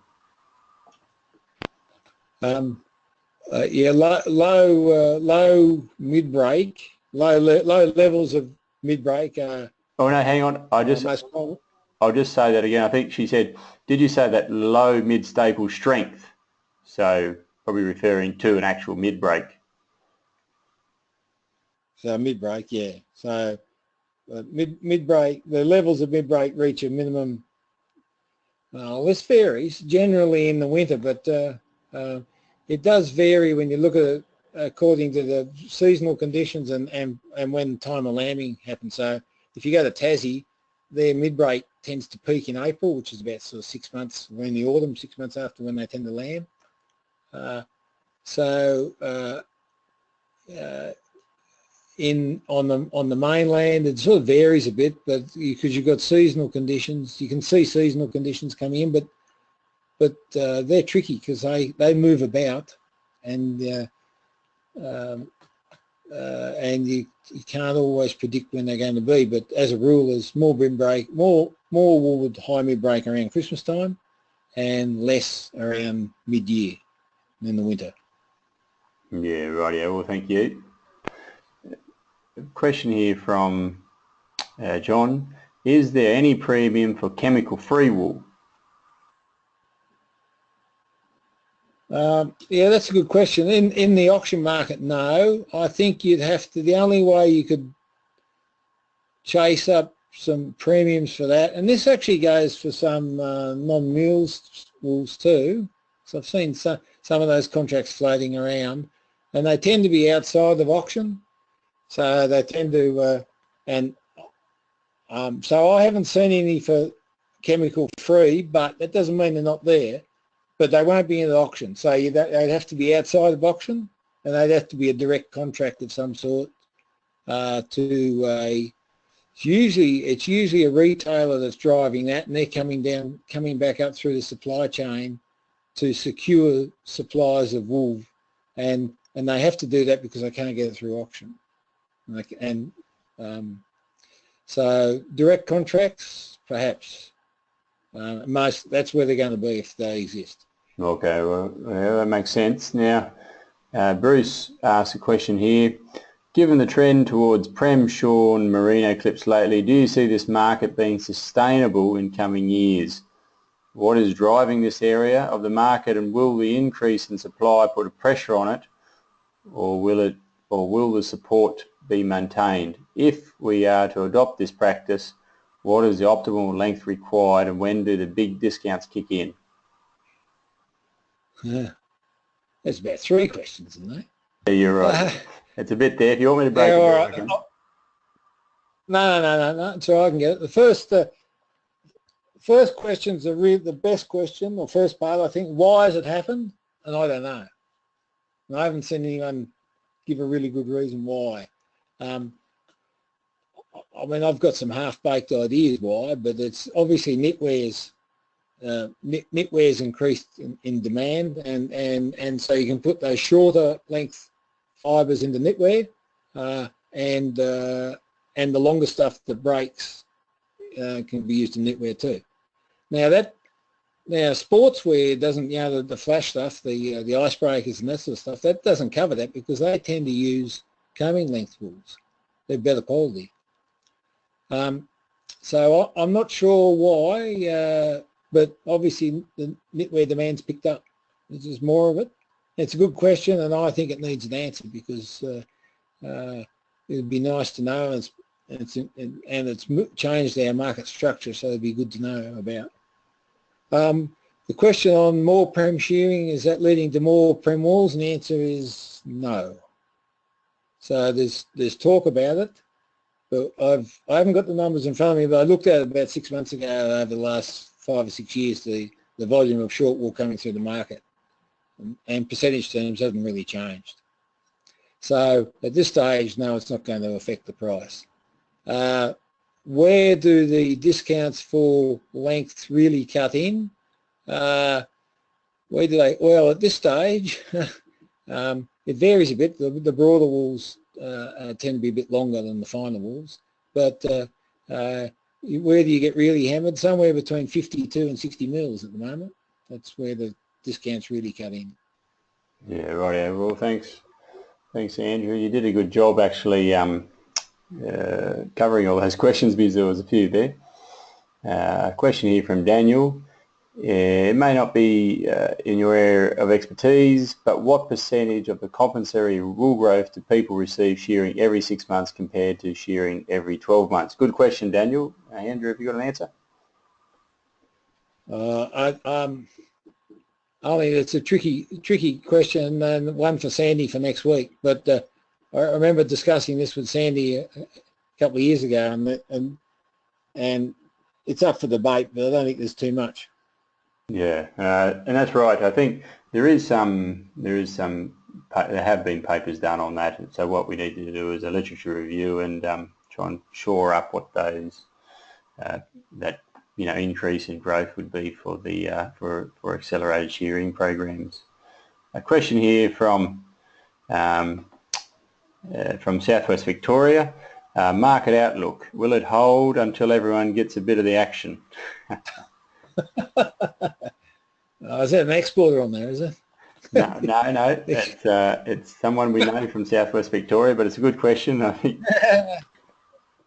Yeah, low mid-break, low levels of mid-break are. Oh no, hang on. I'll just say that again. I think she said, did you say that low mid-staple strength? So probably referring to an actual mid-break. So mid-break, yeah. So mid-break, the levels of mid-break reach a minimum. This varies generally in the winter, but it does vary when you look at it according to the seasonal conditions and when time of lambing happens. So if you go to Tassie, their mid-break tends to peak in April, which is about sort of 6 months, or in the autumn, 6 months after when they tend to lamb. On the mainland, it sort of varies a bit, but because you've got seasonal conditions, you can see seasonal conditions coming in, but they're tricky because they move about, and you can't always predict when they're going to be. But as a rule, there's more mid-break, more wool with high mid-break around Christmas time, and less around mid-year in the winter. Yeah, right. Yeah. Well, thank you. Question here from John: is there any premium for chemical-free wool? Yeah, that's a good question. In the auction market, no. I think you'd have to. The only way you could chase up some premiums for that, and this actually goes for some non-mules wools too. So I've seen some of those contracts floating around, and they tend to be outside of auction. So they tend to, so I haven't seen any for chemical free, but that doesn't mean they're not there. But they won't be in the auction. So they'd have to be outside of auction, and they'd have to be a direct contract of some sort to a. It's usually a retailer that's driving that, and they're coming back up through the supply chain to secure supplies of wool, and they have to do that because they can't get it through auction. So direct contracts, perhaps. That's where they're going to be if they exist. Okay, well, yeah, that makes sense. Now, Bruce asked a question here. Given the trend towards prem-shorn merino clips lately, do you see this market being sustainable in coming years? What is driving this area of the market, and will the increase in supply put a pressure on it, or will the support be maintained? If we are to adopt this practice, what is the optimal length required, and when do the big discounts kick in? Yeah. There's about 3 questions in there. Yeah, you're right. It's a bit there. If you want me to break Yeah, it all down right. again. No. So I can get it. The first question's the best question, or first part, I think. Why has it happened? And I don't know. And I haven't seen anyone give a really good reason why. I mean, I've got some half-baked ideas why, but it's obviously knitwear's increased in demand, and so you can put those shorter length fibres into knitwear, and the longer stuff that breaks can be used in knitwear too. Now sportswear doesn't, the flash stuff, the icebreakers and that sort of stuff, that doesn't cover that because they tend to use combing length wools. They're better quality. So I'm not sure why, but obviously the knitwear demand's picked up. There's just more of it. It's a good question, and I think it needs an answer because it'd be nice to know, and it's changed our market structure, so it'd be good to know about. The question on more prem shearing, is that leading to more prem walls? And the answer is no. So there's talk about it, but I haven't got the numbers in front of me, but I looked at it about 6 months ago. Over the last 5 or 6 years, the volume of short wool coming through the market, and percentage terms haven't really changed. So at this stage, no, it's not going to affect the price. Where do the discounts for length really cut in? Where do they? Well, at this stage, it varies a bit. The broader wools tend to be a bit longer than the finer wools, but where do you get really hammered? Somewhere between 52 and 60 mils at the moment. That's where the discounts really cut in. Yeah, right. Yeah. Well, thanks, Andrew. You did a good job actually covering all those questions because there was a few there. A question here from Daniel. It may not be in your area of expertise, but what percentage of the compensatory wool growth do people receive shearing every 6 months compared to shearing every 12 months? Good question, Daniel. Andrew, have you got an answer? I mean, it's a tricky question, and one for Sandy for next week. But I remember discussing this with Sandy a couple of years ago, and it's up for debate, but I don't think there's too much. Yeah, and that's right. I think there have been papers done on that. So what we need to do is a literature review and try and shore up what those that increase in growth would be for the for accelerated shearing programs. A question here from Southwest Victoria. Market outlook. Will it hold until everyone gets a bit of the action? Is that an exporter on there, is it? No. It's someone we know from Southwest Victoria, but it's a good question, I think.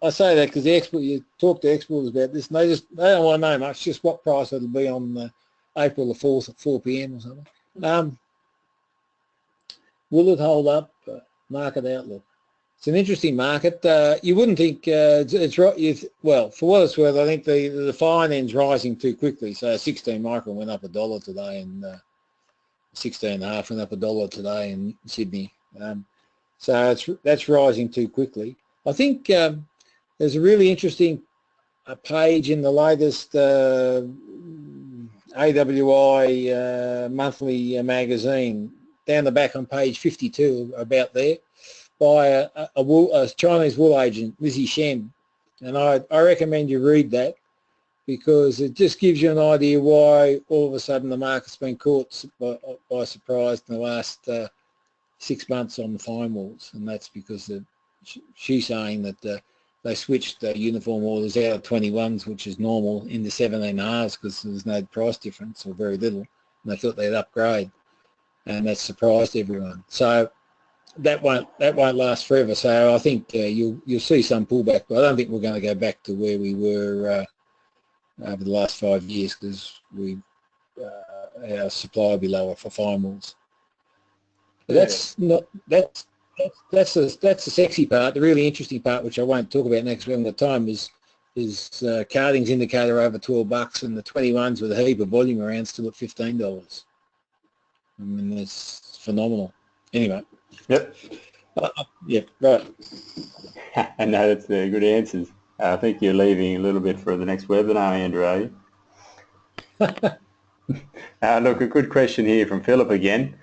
I say that because you talk to exporters about this, and they don't want to know much, just what price it'll be on April the 4th at 4 p.m. or something. Will it hold up? Market outlook. It's an interesting market. You wouldn't think it's right. Well, for what it's worth, I think the fine end's rising too quickly. So 16 micron went up $1 today, and 16.5 went up $1 today in Sydney. So that's rising too quickly. I think there's a really interesting page in the latest AWI monthly magazine, down the back on page 52, about there, by a Chinese wool agent, Lizzie Shen. And I recommend you read that, because it just gives you an idea why all of a sudden the market's been caught by surprise in the last 6 months on the fine wools. And that's because she's saying that they switched uniform orders out of 21s, which is normal, into 17.5s because there's no price difference or very little, and they thought they'd upgrade, and that surprised everyone. So that won't last forever. So I think you'll see some pullback, but I don't think we're going to go back to where we were over the last 5 years, because our supply will be lower for fine wools. But that's the sexy part. The really interesting part, which I won't talk about next week, the time is carding's indicator over $12, and the 21s with a heap of volume around still at $15. I mean, it's phenomenal. Anyway. Yep. Yeah, right. I know that's good answers. I think you're leaving a little bit for the next webinar, Andrew, are you? Look, a good question here from Philip again.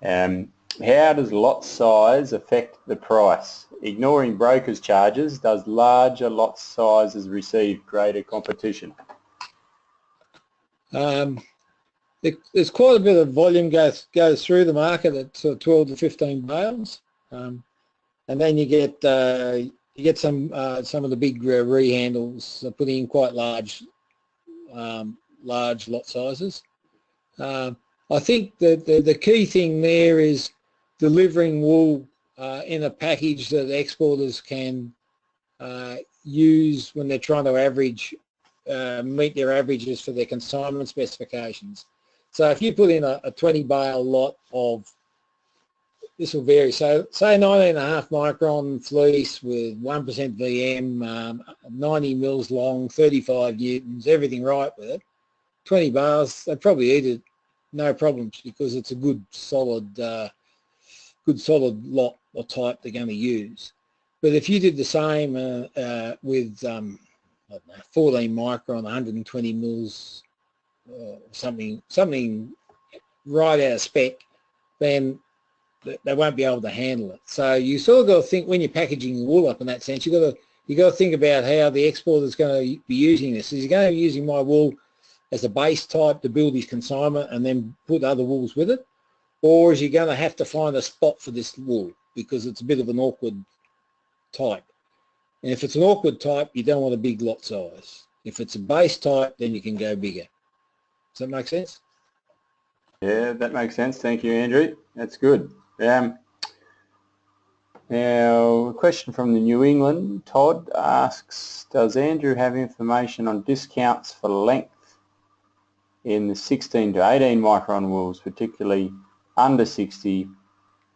How does lot size affect the price? Ignoring brokers' charges, does larger lot sizes receive greater competition? There's quite a bit of volume goes through the market at sort of 12 to 15 bales, and then you get some of the big rehandles putting in quite large lot sizes. I think that the key thing there is delivering wool in a package that exporters can use when they're trying to average, meet their averages for their consignment specifications. So if you put in a 20 bale lot of, this will vary, so say 19.5 micron fleece with 1% VM, 90 mils long, 35 newtons, everything right with it, 20 bales, they'd probably eat it no problems because it's a good solid lot or type they're going to use. But if you did the same with I don't know, 14 micron, 120 mils, something right out of spec, then they won't be able to handle it. So you sort of got to think when you're packaging wool up in that sense, you got to think about how the exporter is going to be using this. Is he going to be using my wool as a base type to build his consignment and then put other wools with it, or is he going to have to find a spot for this wool because it's a bit of an awkward type? And if it's an awkward type, you don't want a big lot size. If it's a base type, then you can go bigger. Does that make sense? Yeah, that makes sense. Thank you, Andrew. That's good. Now, a question from the New England. Todd asks, does Andrew have information on discounts for length in the 16 to 18 micron wools, particularly under 60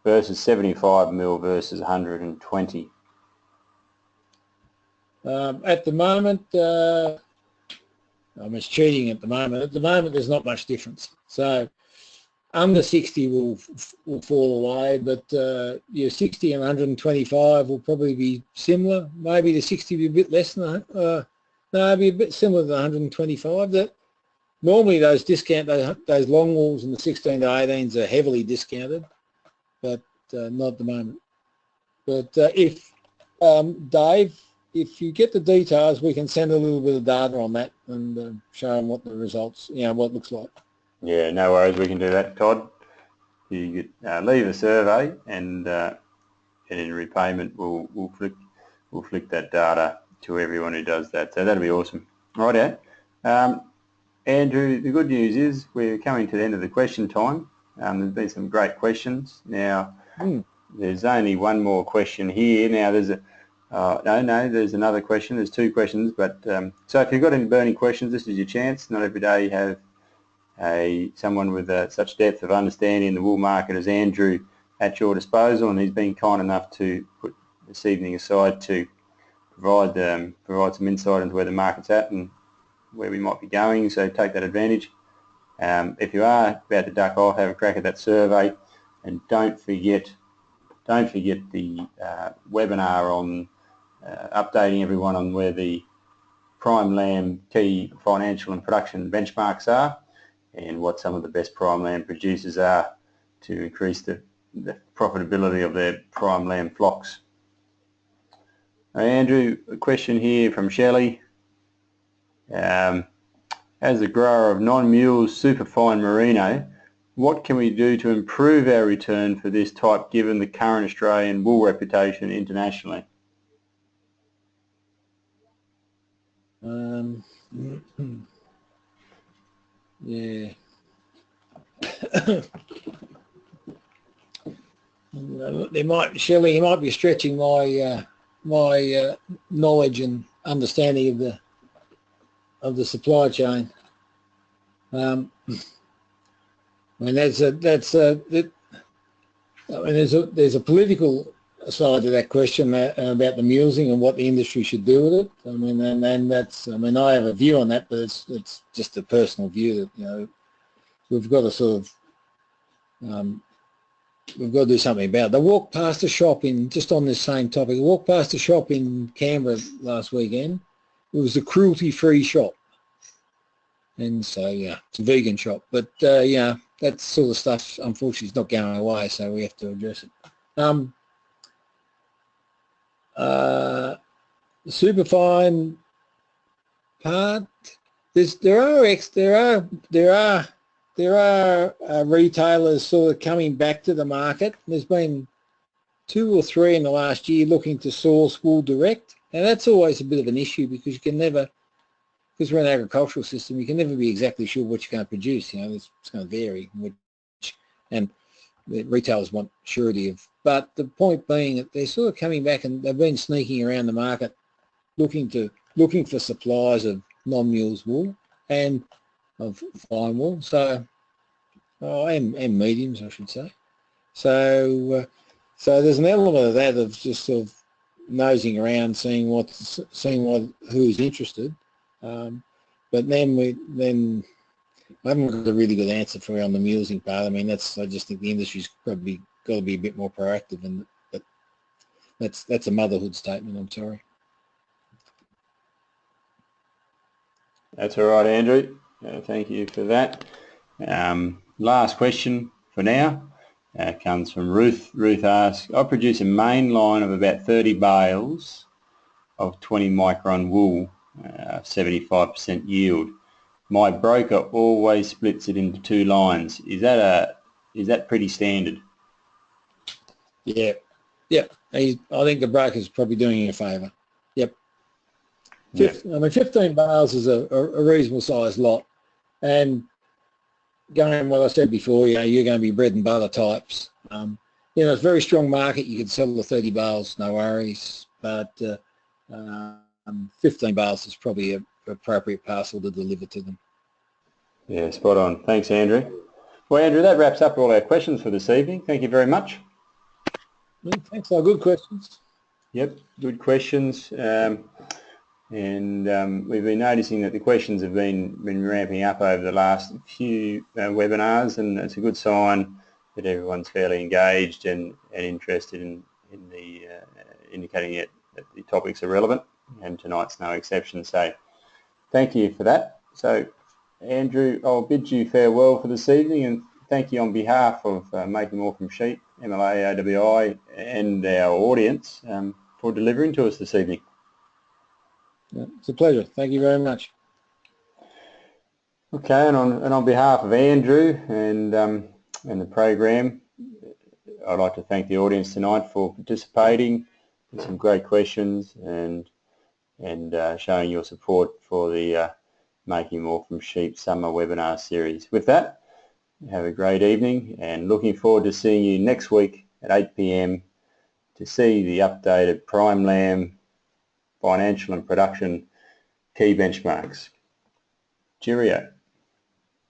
versus 75 mil versus 120? At the moment, I'm just cheating at the moment. At the moment, there's not much difference. So under 60 will fall away, but your 60 and 125 will probably be similar. Maybe the 60 will be a bit less than no, it'll be a bit similar to the 125. That normally those long wools in the 16 to 18s are heavily discounted, but not at the moment. But if Dave, if you get the details, we can send a little bit of data on that and show them what the results, what it looks like. Yeah, no worries. We can do that, Todd. You leave a survey, and in repayment, we'll flick that data to everyone who does that. So that'll be awesome. Right, Andrew. The good news is we're coming to the end of the question time. There's been some great questions. Now, there's only one more question here. Now, there's there's another question. There's two questions, but so if you've got any burning questions, this is your chance. Not every day you have someone with such depth of understanding in the wool market as Andrew at your disposal, and he's been kind enough to put this evening aside to provide some insight into where the market's at and where we might be going. So take that advantage. If you are about to duck off, have a crack at that survey, and don't forget the webinar on updating everyone on where the prime lamb key financial and production benchmarks are and what some of the best prime lamb producers are to increase the profitability of their prime lamb flocks. Andrew, a question here from Shelley. As a grower of non-mule superfine merino, what can we do to improve our return for this type given the current Australian wool reputation internationally? Yeah. Shelley, you might be stretching my knowledge and understanding of the supply chain. I mean, there's a political side to that question about the mulesing and what the industry should do with it. I mean, and that's, I mean, I have a view on that, but it's just a personal view that, we've got to sort of we've got to do something about it. I walked past a shop just on this same topic, I walked past a shop in Canberra last weekend. It was a cruelty-free shop. And so, yeah, it's a vegan shop. But, yeah, that sort of stuff, unfortunately, is not going away, so we have to address it. The superfine part, there are retailers sort of coming back to the market. There's been 2 or 3 in the last year looking to source wool direct, and that's always a bit of an issue because you can never, because we're an agricultural system, you can never be exactly sure what you're going to produce. You know, it's going to vary, and the retailers want surety of. But the point being that they're sort of coming back and they've been sneaking around the market, looking for supplies of non-mules wool and of fine wool. So, and mediums, I should say. So, so there's an element of that of just sort of nosing around, seeing who's interested. But then I haven't got a really good answer for you on the mulesing part. I mean, I just think the industry's probably got to be a bit more proactive, and but that's a motherhood statement. I'm sorry. That's all right, Andrew. Thank you for that. Last question for now comes from Ruth. Ruth asks, I produce a main line of about 30 bales of 20 micron wool, 75% yield. My broker always splits it into 2 lines. Is that pretty standard? Yeah. I think the broker's probably doing you a favour. Yep. I mean, 15 bales is a reasonable sized lot, and going what I said before, you're going to be bread and butter types. It's a very strong market. You could sell the 30 bales, no worries, but 15 bales is probably an appropriate parcel to deliver to them. Yeah, spot on. Thanks, Andrew. Well, Andrew, that wraps up all our questions for this evening. Thank you very much. Thanks, all good questions. Yep, good questions. And we've been noticing that the questions have been ramping up over the last few webinars, and it's a good sign that everyone's fairly engaged and interested in the indicating that the topics are relevant, and tonight's no exception. So thank you for that. So Andrew, I'll bid you farewell for this evening, and thank you on behalf of Making More from Sheep, MLA, OWI and our audience for delivering to us this evening. Yeah, it's a pleasure. Thank you very much. Okay, and on behalf of Andrew and the program, I'd like to thank the audience tonight for participating with some great questions and showing your support for the Making More from Sheep summer webinar series. With that, have a great evening, and looking forward to seeing you next week at 8 p.m. to see the updated prime lamb financial and production key benchmarks. Cheerio.